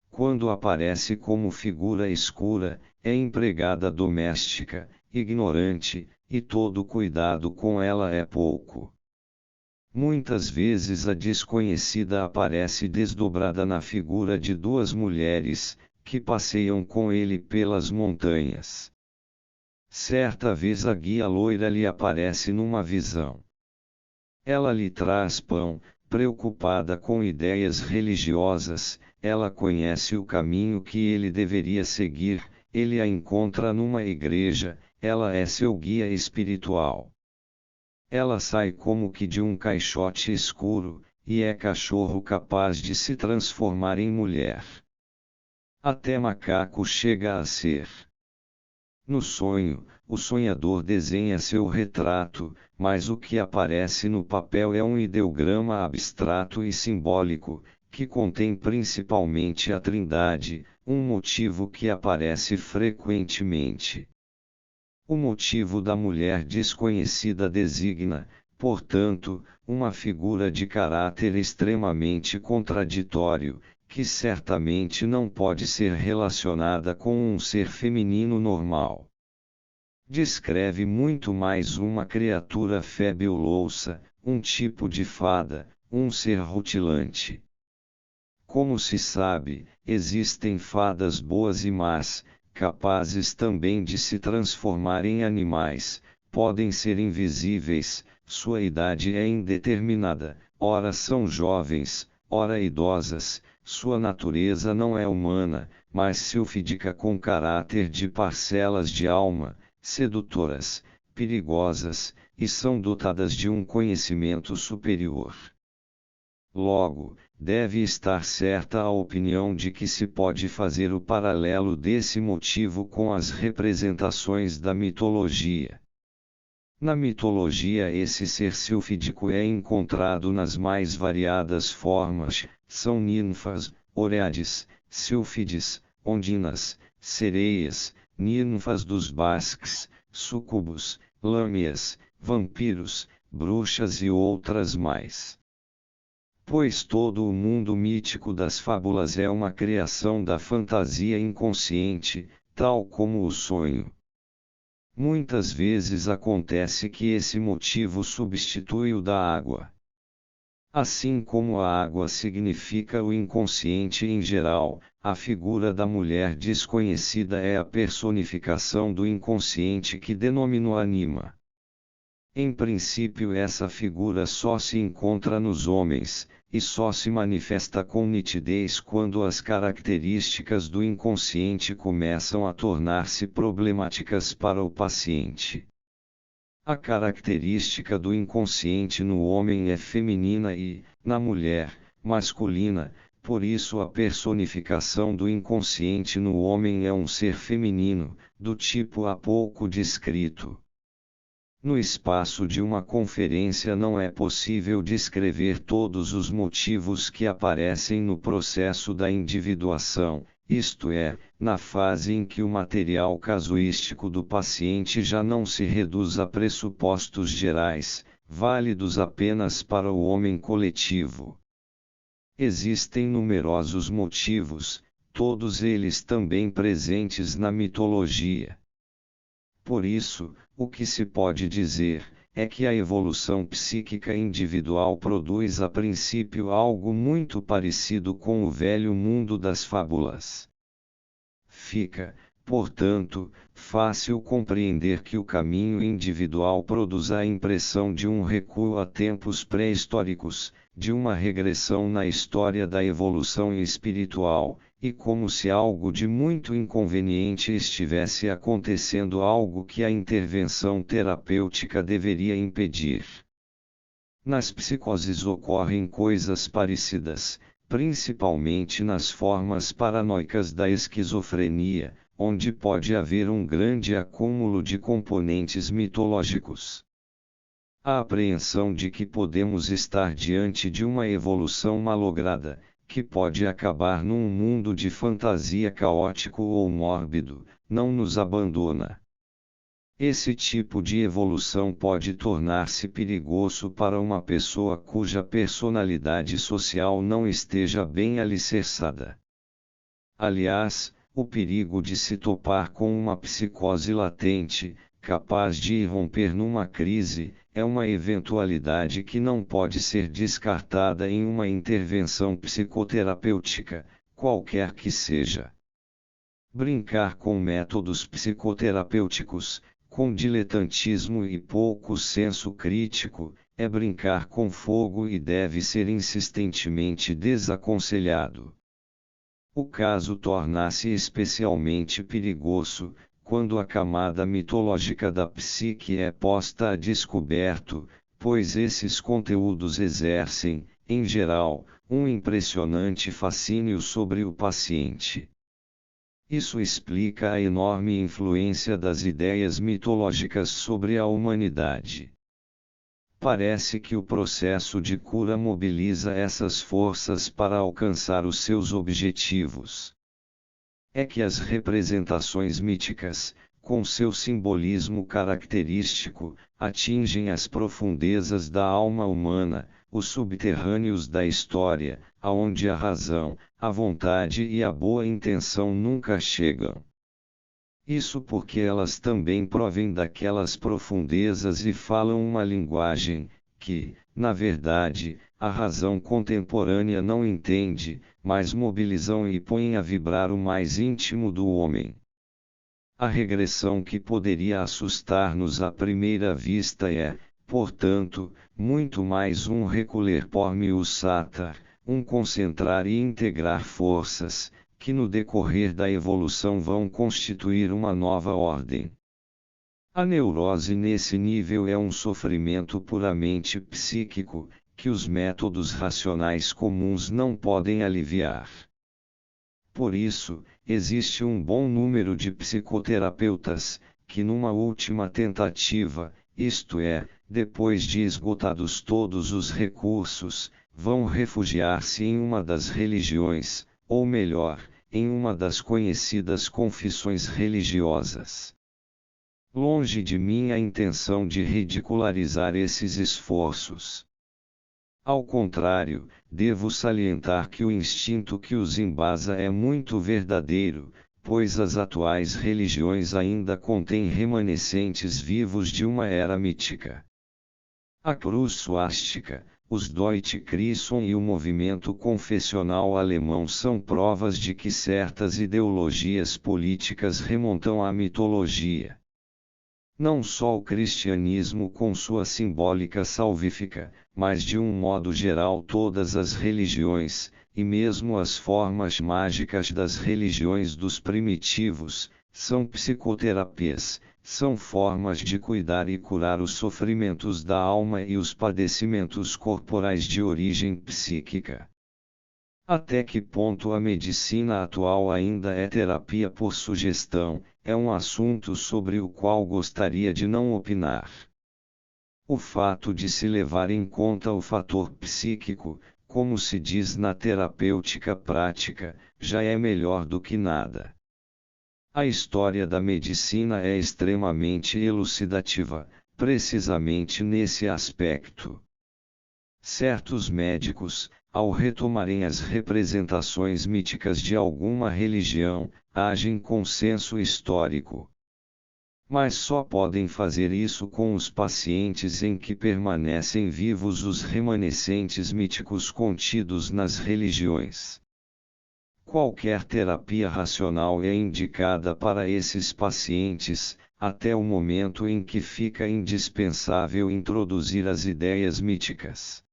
Quando aparece como figura escura, é empregada doméstica, ignorante, e todo cuidado com ela é pouco. Muitas vezes a desconhecida aparece desdobrada na figura de duas mulheres, que passeiam com ele pelas montanhas. Certa vez a guia loira lhe aparece numa visão. Ela lhe traz pão, preocupada com ideias religiosas, ela conhece o caminho que ele deveria seguir, ele a encontra numa igreja, ela é seu guia espiritual. Ela sai como que de um caixote escuro, e é cachorro capaz de se transformar em mulher. Até macaco chega a ser. No sonho, o sonhador desenha seu retrato, mas o que aparece no papel é um ideograma abstrato e simbólico, que contém principalmente a Trindade, um motivo que aparece frequentemente. O motivo da mulher desconhecida designa, portanto, uma figura de caráter extremamente contraditório, que certamente não pode ser relacionada com um ser feminino normal. Descreve muito mais uma criatura fabulosa, um tipo de fada, um ser rutilante. Como se sabe, existem fadas boas e más, capazes também de se transformar em animais, podem ser invisíveis, sua idade é indeterminada, ora são jovens, ora idosas, sua natureza não é humana, mas silfídica com caráter de parcelas de alma, sedutoras, perigosas, e são dotadas de um conhecimento superior. Logo, deve estar certa a opinião de que se pode fazer o paralelo desse motivo com as representações da mitologia. Na mitologia esse ser silfídico é encontrado nas mais variadas formas, são ninfas, oréades, sílfides, ondinas, sereias, ninfas dos basques, sucubos, lâmias, vampiros, bruxas e outras mais. Pois todo o mundo mítico das fábulas é uma criação da fantasia inconsciente, tal como o sonho. Muitas vezes acontece que esse motivo substitui o da água. Assim como a água significa o inconsciente em geral, a figura da mulher desconhecida é a personificação do inconsciente que denomina anima. Em princípio, essa figura só se encontra nos homens, e só se manifesta com nitidez quando as características do inconsciente começam a tornar-se problemáticas para o paciente. A característica do inconsciente no homem é feminina e, na mulher, masculina, por isso a personificação do inconsciente no homem é um ser feminino, do tipo há pouco descrito. No espaço de uma conferência não é possível descrever todos os motivos que aparecem no processo da individuação, isto é, na fase em que o material casuístico do paciente já não se reduz a pressupostos gerais, válidos apenas para o homem coletivo. Existem numerosos motivos, todos eles também presentes na mitologia. Por isso, o que se pode dizer, é que a evolução psíquica individual produz a princípio algo muito parecido com o velho mundo das fábulas. Fica, portanto, fácil compreender que o caminho individual produz a impressão de um recuo a tempos pré-históricos, de uma regressão na história da evolução espiritual, e como se algo de muito inconveniente estivesse acontecendo, algo que a intervenção terapêutica deveria impedir. Nas psicoses ocorrem coisas parecidas, principalmente nas formas paranoicas da esquizofrenia, onde pode haver um grande acúmulo de componentes mitológicos. A apreensão de que podemos estar diante de uma evolução malograda, que pode acabar num mundo de fantasia caótico ou mórbido, não nos abandona. Esse tipo de evolução pode tornar-se perigoso para uma pessoa cuja personalidade social não esteja bem alicerçada. Aliás, o perigo de se topar com uma psicose latente, capaz de irromper numa crise, é uma eventualidade que não pode ser descartada em uma intervenção psicoterapêutica, qualquer que seja. Brincar com métodos psicoterapêuticos, com diletantismo e pouco senso crítico, é brincar com fogo e deve ser insistentemente desaconselhado. O caso torna-se especialmente perigoso, quando a camada mitológica da psique é posta a descoberto, pois esses conteúdos exercem, em geral, um impressionante fascínio sobre o paciente. Isso explica a enorme influência das ideias mitológicas sobre a humanidade. Parece que o processo de cura mobiliza essas forças para alcançar os seus objetivos. É que as representações míticas, com seu simbolismo característico, atingem as profundezas da alma humana, os subterrâneos da história, aonde a razão, a vontade e a boa intenção nunca chegam. Isso porque elas também provêm daquelas profundezas e falam uma linguagem, que, na verdade, a razão contemporânea não entende, mas mobilizam e põem a vibrar o mais íntimo do homem. A regressão que poderia assustar-nos à primeira vista é, portanto, muito mais um recolher por mius satar, um concentrar e integrar forças, que no decorrer da evolução vão constituir uma nova ordem. A neurose nesse nível é um sofrimento puramente psíquico, que os métodos racionais comuns não podem aliviar. Por isso, existe um bom número de psicoterapeutas, que numa última tentativa, isto é, depois de esgotados todos os recursos, vão refugiar-se em uma das religiões, ou melhor, em uma das conhecidas confissões religiosas. Longe de mim a intenção de ridicularizar esses esforços. Ao contrário, devo salientar que o instinto que os embasa é muito verdadeiro, pois as atuais religiões ainda contêm remanescentes vivos de uma era mítica. A cruz suástica, Os Deutsche Christen e o movimento confessional alemão são provas de que certas ideologias políticas remontam à mitologia. Não só o cristianismo com sua simbólica salvífica, mas de um modo geral todas as religiões, e mesmo as formas mágicas das religiões dos primitivos, são psicoterapias, são formas de cuidar e curar os sofrimentos da alma e os padecimentos corporais de origem psíquica. Até que ponto a medicina atual ainda é terapia por sugestão, é um assunto sobre o qual gostaria de não opinar. O fato de se levar em conta o fator psíquico, como se diz na terapêutica prática, já é melhor do que nada. A história da medicina é extremamente elucidativa, precisamente nesse aspecto. Certos médicos, ao retomarem as representações míticas de alguma religião, agem com senso histórico. Mas só podem fazer isso com os pacientes em que permanecem vivos os remanescentes míticos contidos nas religiões. Qualquer terapia racional é indicada para esses pacientes, até o momento em que fica indispensável introduzir as ideias míticas.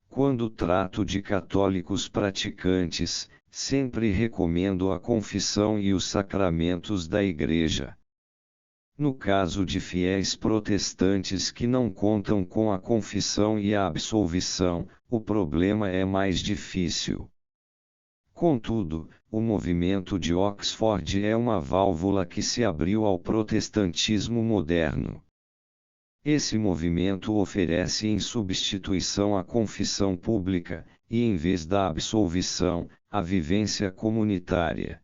Quando trato de católicos praticantes, sempre recomendo a confissão e os sacramentos da Igreja. No caso de fiéis protestantes que não contam com a confissão e a absolvição, o problema é mais difícil. Contudo, o movimento de Oxford é uma válvula que se abriu ao protestantismo moderno. Esse movimento oferece em substituição a confissão pública, e em vez da absolvição, a vivência comunitária.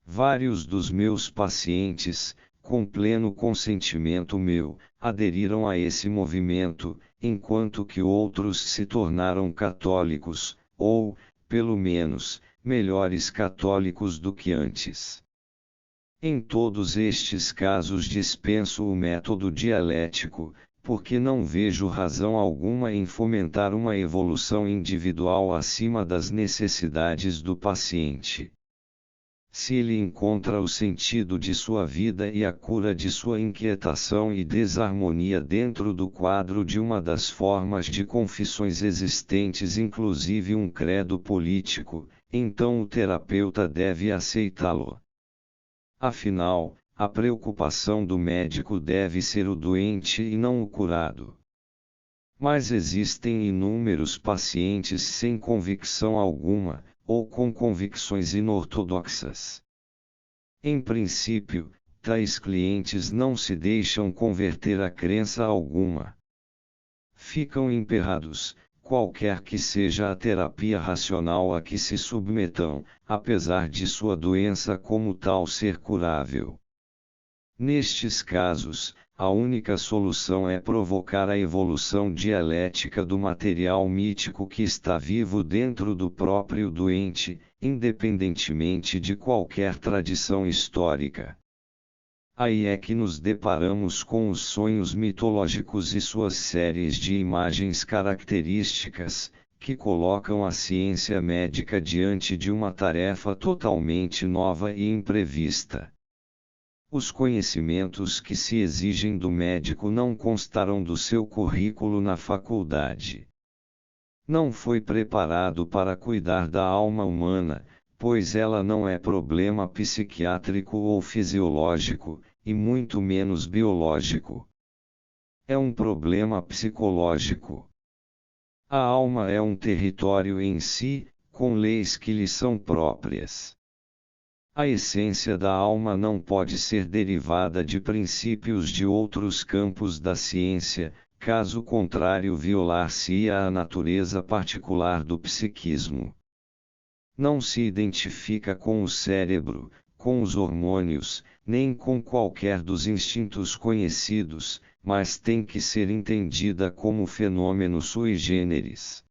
Vários dos meus pacientes, com pleno consentimento meu, aderiram a esse movimento, enquanto que outros se tornaram católicos, ou, pelo menos, melhores católicos do que antes. Em todos estes casos dispenso o método dialético, porque não vejo razão alguma em fomentar uma evolução individual acima das necessidades do paciente. Se ele encontra o sentido de sua vida e a cura de sua inquietação e desarmonia dentro do quadro de uma das formas de confissões existentes, inclusive um credo político, então o terapeuta deve aceitá-lo. Afinal, a preocupação do médico deve ser o doente e não o curado. Mas existem inúmeros pacientes sem convicção alguma, ou com convicções inortodoxas. Em princípio, tais clientes não se deixam converter a crença alguma. Ficam emperrados, qualquer que seja a terapia racional a que se submetam, apesar de sua doença como tal ser curável. Nestes casos, a única solução é provocar a evolução dialética do material mítico que está vivo dentro do próprio doente, independentemente de qualquer tradição histórica. Aí é que nos deparamos com os sonhos mitológicos e suas séries de imagens características, que colocam a ciência médica diante de uma tarefa totalmente nova e imprevista. Os conhecimentos que se exigem do médico não constarão do seu currículo na faculdade. Não foi preparado para cuidar da alma humana, pois ela não é problema psiquiátrico ou fisiológico, e muito menos biológico. É um problema psicológico. A alma é um território em si, com leis que lhe são próprias. A essência da alma não pode ser derivada de princípios de outros campos da ciência, caso contrário violar-se-ia a natureza particular do psiquismo. Não se identifica com o cérebro, com os hormônios, nem com qualquer dos instintos conhecidos, mas tem que ser entendida como fenômeno sui generis.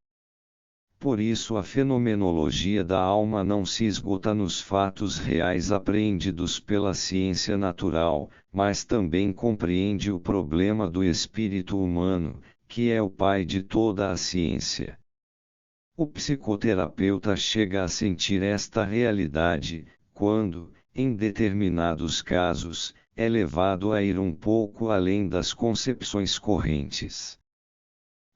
Por isso a fenomenologia da alma não se esgota nos fatos reais apreendidos pela ciência natural, mas também compreende o problema do espírito humano, que é o pai de toda a ciência. O psicoterapeuta chega a sentir esta realidade, quando, em determinados casos, é levado a ir um pouco além das concepções correntes.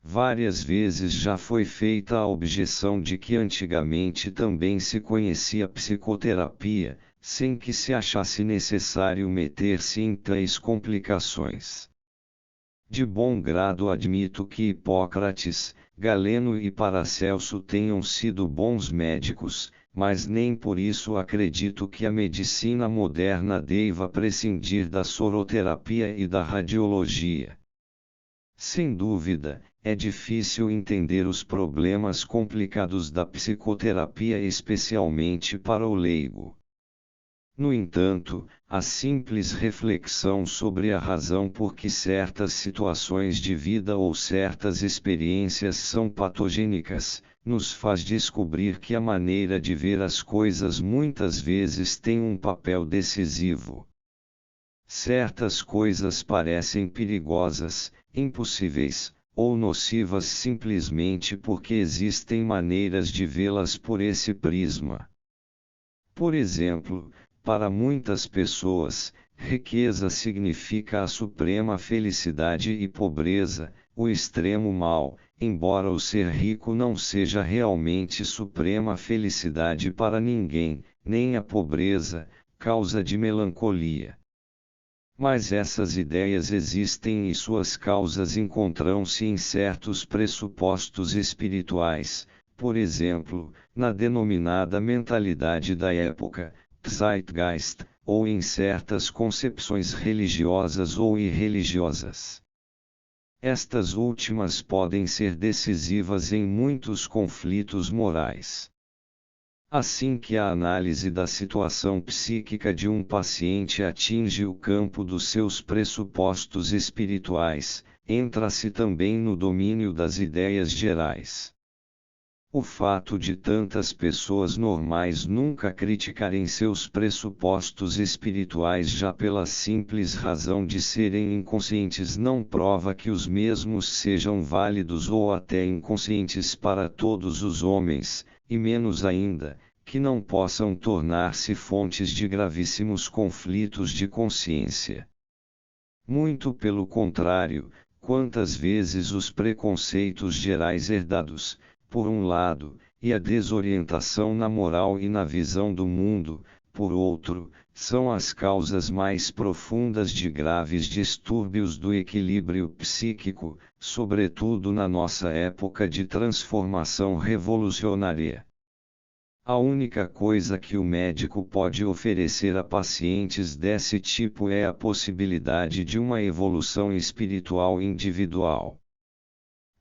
Várias vezes já foi feita a objeção de que antigamente também se conhecia psicoterapia, sem que se achasse necessário meter-se em tais complicações. De bom grado admito que Hipócrates, Galeno e Paracelso tenham sido bons médicos, mas nem por isso acredito que a medicina moderna deva prescindir da soroterapia e da radiologia. Sem dúvida, é difícil entender os problemas complicados da psicoterapia, especialmente para o leigo. No entanto, a simples reflexão sobre a razão por que certas situações de vida ou certas experiências são patogênicas, nos faz descobrir que a maneira de ver as coisas muitas vezes tem um papel decisivo. Certas coisas parecem perigosas, impossíveis, ou nocivas simplesmente porque existem maneiras de vê-las por esse prisma. Por exemplo, para muitas pessoas, riqueza significa a suprema felicidade e pobreza, o extremo mal, embora o ser rico não seja realmente suprema felicidade para ninguém, nem a pobreza, causa de melancolia. Mas essas ideias existem e suas causas encontram-se em certos pressupostos espirituais, por exemplo, na denominada mentalidade da época, Zeitgeist, ou em certas concepções religiosas ou irreligiosas. Estas últimas podem ser decisivas em muitos conflitos morais. Assim que a análise da situação psíquica de um paciente atinge o campo dos seus pressupostos espirituais, entra-se também no domínio das ideias gerais. O fato de tantas pessoas normais nunca criticarem seus pressupostos espirituais já pela simples razão de serem inconscientes não prova que os mesmos sejam válidos ou até inconscientes para todos os homens, e menos ainda, que não possam tornar-se fontes de gravíssimos conflitos de consciência. Muito pelo contrário, quantas vezes os preconceitos gerais herdados, por um lado, e a desorientação na moral e na visão do mundo, por outro, são as causas mais profundas de graves distúrbios do equilíbrio psíquico, sobretudo na nossa época de transformação revolucionária. A única coisa que o médico pode oferecer a pacientes desse tipo é a possibilidade de uma evolução espiritual individual.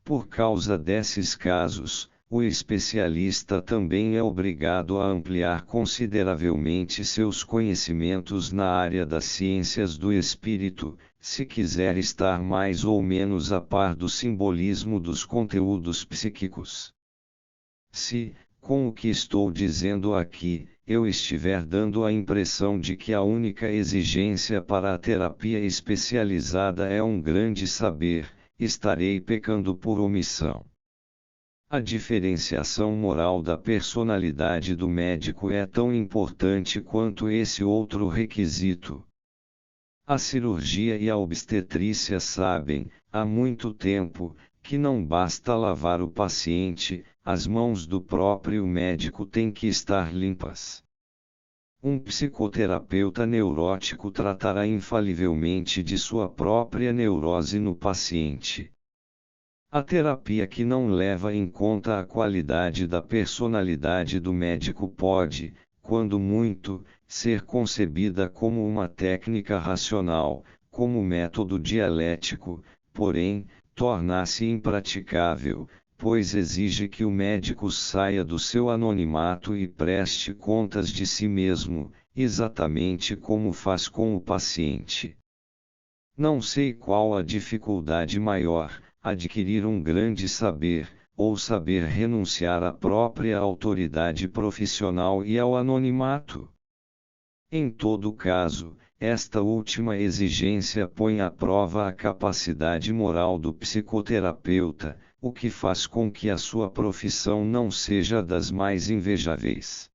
Por causa desses casos, o especialista também é obrigado a ampliar consideravelmente seus conhecimentos na área das ciências do espírito, se quiser estar mais ou menos a par do simbolismo dos conteúdos psíquicos. Se, com o que estou dizendo aqui, eu estiver dando a impressão de que a única exigência para a terapia especializada é um grande saber, estarei pecando por omissão. A diferenciação moral da personalidade do médico é tão importante quanto esse outro requisito. A cirurgia e a obstetrícia sabem, há muito tempo, que não basta lavar o paciente, as mãos do próprio médico têm que estar limpas. Um psicoterapeuta neurótico tratará infalivelmente de sua própria neurose no paciente. A terapia que não leva em conta a qualidade da personalidade do médico pode, quando muito, ser concebida como uma técnica racional, como método dialético, porém, torna-se impraticável, pois exige que o médico saia do seu anonimato e preste contas de si mesmo, exatamente como faz com o paciente. Não sei qual a dificuldade maior, adquirir um grande saber, ou saber renunciar à própria autoridade profissional e ao anonimato. Em todo caso, esta última exigência põe à prova a capacidade moral do psicoterapeuta, o que faz com que a sua profissão não seja das mais invejáveis.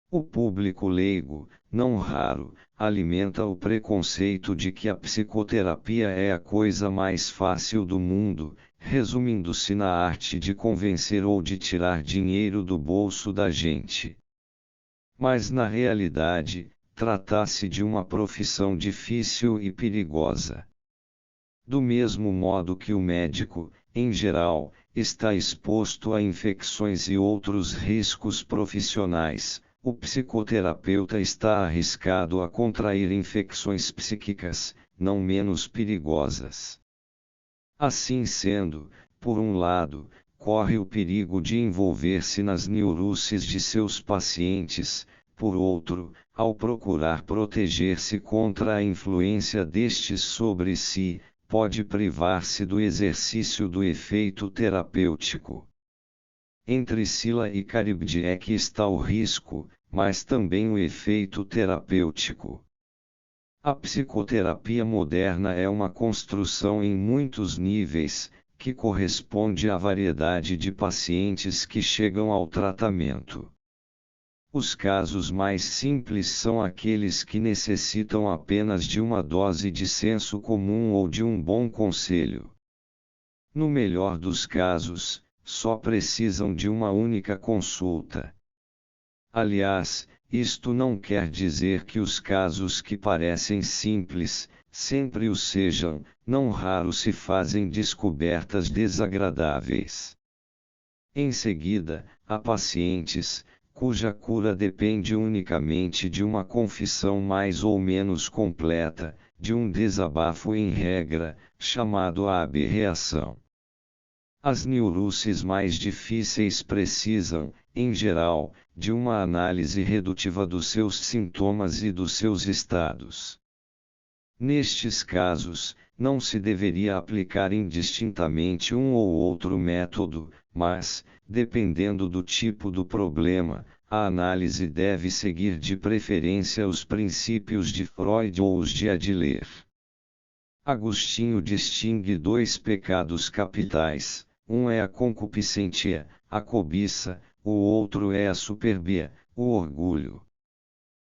O público leigo, não raro, alimenta o preconceito de que a psicoterapia é a coisa mais fácil do mundo, resumindo-se na arte de convencer ou de tirar dinheiro do bolso da gente. Mas na realidade, trata-se de uma profissão difícil e perigosa. Do mesmo modo que o médico, em geral, está exposto a infecções e outros riscos profissionais, o psicoterapeuta está arriscado a contrair infecções psíquicas, não menos perigosas. Assim sendo, por um lado, corre o perigo de envolver-se nas neuroses de seus pacientes, por outro, ao procurar proteger-se contra a influência destes sobre si, pode privar-se do exercício do efeito terapêutico. Entre Scylla e Charybdis é que está o risco, mas também o efeito terapêutico. A psicoterapia moderna é uma construção em muitos níveis, que corresponde à variedade de pacientes que chegam ao tratamento. Os casos mais simples são aqueles que necessitam apenas de uma dose de senso comum ou de um bom conselho. No melhor dos casos, só precisam de uma única consulta. Aliás, isto não quer dizer que os casos que parecem simples, sempre o sejam, não raro se fazem descobertas desagradáveis. Em seguida, há pacientes, cuja cura depende unicamente de uma confissão mais ou menos completa, de um desabafo em regra, chamado a aberração. As neuroses mais difíceis precisam, em geral, de uma análise redutiva dos seus sintomas e dos seus estados. Nestes casos, não se deveria aplicar indistintamente um ou outro método, mas, dependendo do tipo do problema, a análise deve seguir de preferência os princípios de Freud ou os de Adler. Agostinho distingue dois pecados capitais, um é a concupiscência, a cobiça, o outro é a superbia, o orgulho.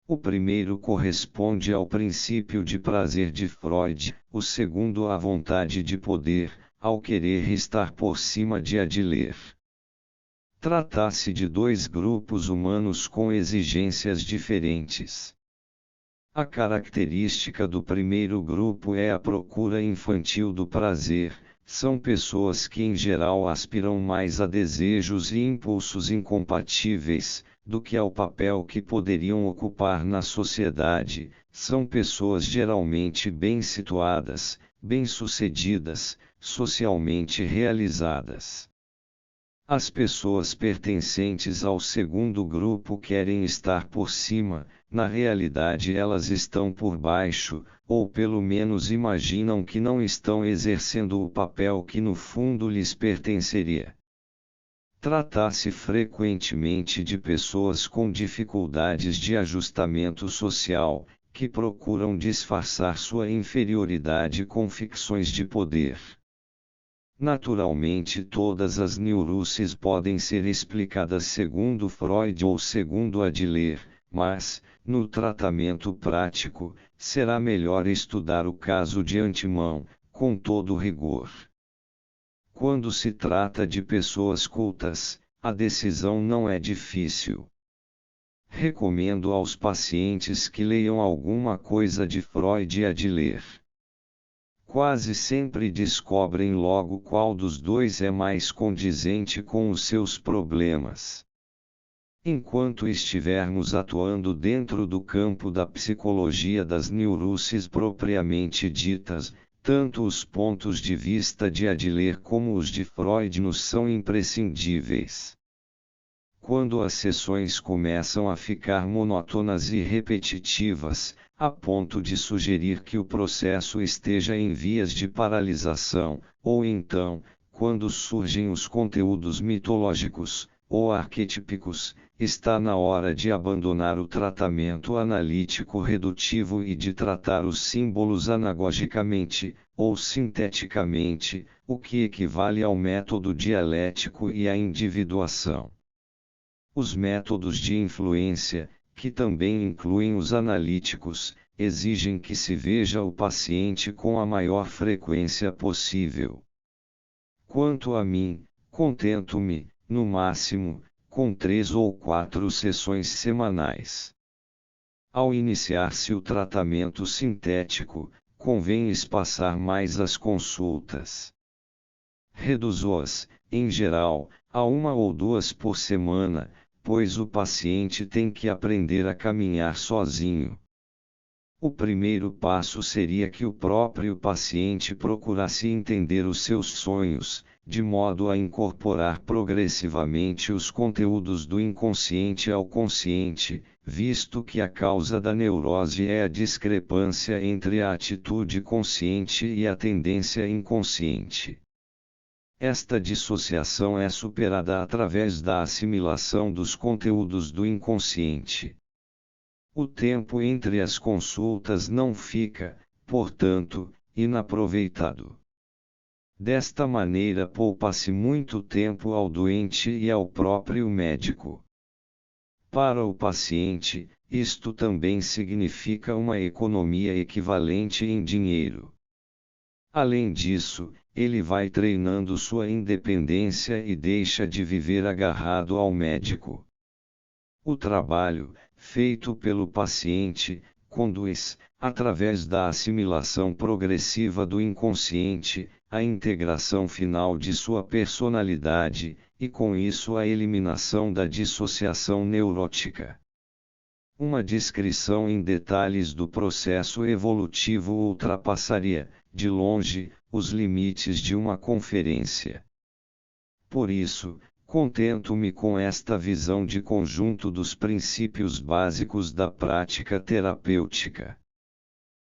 O primeiro corresponde ao princípio de prazer de Freud, o segundo à vontade de poder, ao querer estar por cima de Adler. Trata-se de dois grupos humanos com exigências diferentes. A característica do primeiro grupo é a procura infantil do prazer. São pessoas que em geral aspiram mais a desejos e impulsos incompatíveis, do que ao papel que poderiam ocupar na sociedade. São pessoas geralmente bem situadas, bem-sucedidas, socialmente realizadas. As pessoas pertencentes ao segundo grupo querem estar por cima, na realidade elas estão por baixo, ou pelo menos imaginam que não estão exercendo o papel que no fundo lhes pertenceria. Trata-se frequentemente de pessoas com dificuldades de ajustamento social, que procuram disfarçar sua inferioridade com ficções de poder. Naturalmente, todas as neuroses podem ser explicadas segundo Freud ou segundo Adler, mas, no tratamento prático, será melhor estudar o caso de antemão, com todo rigor. Quando se trata de pessoas cultas, a decisão não é difícil. Recomendo aos pacientes que leiam alguma coisa de Freud e Adler. Quase sempre descobrem logo qual dos dois é mais condizente com os seus problemas. Enquanto estivermos atuando dentro do campo da psicologia das neuroses propriamente ditas, tanto os pontos de vista de Adler como os de Freud nos são imprescindíveis. Quando as sessões começam a ficar monótonas e repetitivas, a ponto de sugerir que o processo esteja em vias de paralisação, ou então, quando surgem os conteúdos mitológicos, ou arquetípicos, está na hora de abandonar o tratamento analítico redutivo e de tratar os símbolos anagogicamente, ou sinteticamente, o que equivale ao método dialético e à individuação. Os métodos de influência, que também incluem os analíticos, exigem que se veja o paciente com a maior frequência possível. Quanto a mim, contento-me, no máximo, com 3 ou 4 sessões semanais. Ao iniciar-se o tratamento sintético, convém espaçar mais as consultas. Reduzo-as, em geral, a 1 ou 2 por semana, pois o paciente tem que aprender a caminhar sozinho. O primeiro passo seria que o próprio paciente procurasse entender os seus sonhos, de modo a incorporar progressivamente os conteúdos do inconsciente ao consciente, visto que a causa da neurose é a discrepância entre a atitude consciente e a tendência inconsciente. Esta dissociação é superada através da assimilação dos conteúdos do inconsciente. O tempo entre as consultas não fica, portanto, inaproveitado. Desta maneira poupa-se muito tempo ao doente e ao próprio médico. Para o paciente, isto também significa uma economia equivalente em dinheiro. Além disso, ele vai treinando sua independência e deixa de viver agarrado ao médico. O trabalho, feito pelo paciente, conduz, através da assimilação progressiva do inconsciente, à integração final de sua personalidade, e com isso à eliminação da dissociação neurótica. Uma descrição em detalhes do processo evolutivo ultrapassaria, de longe, os limites de uma conferência. Por isso, contento-me com esta visão de conjunto dos princípios básicos da prática terapêutica.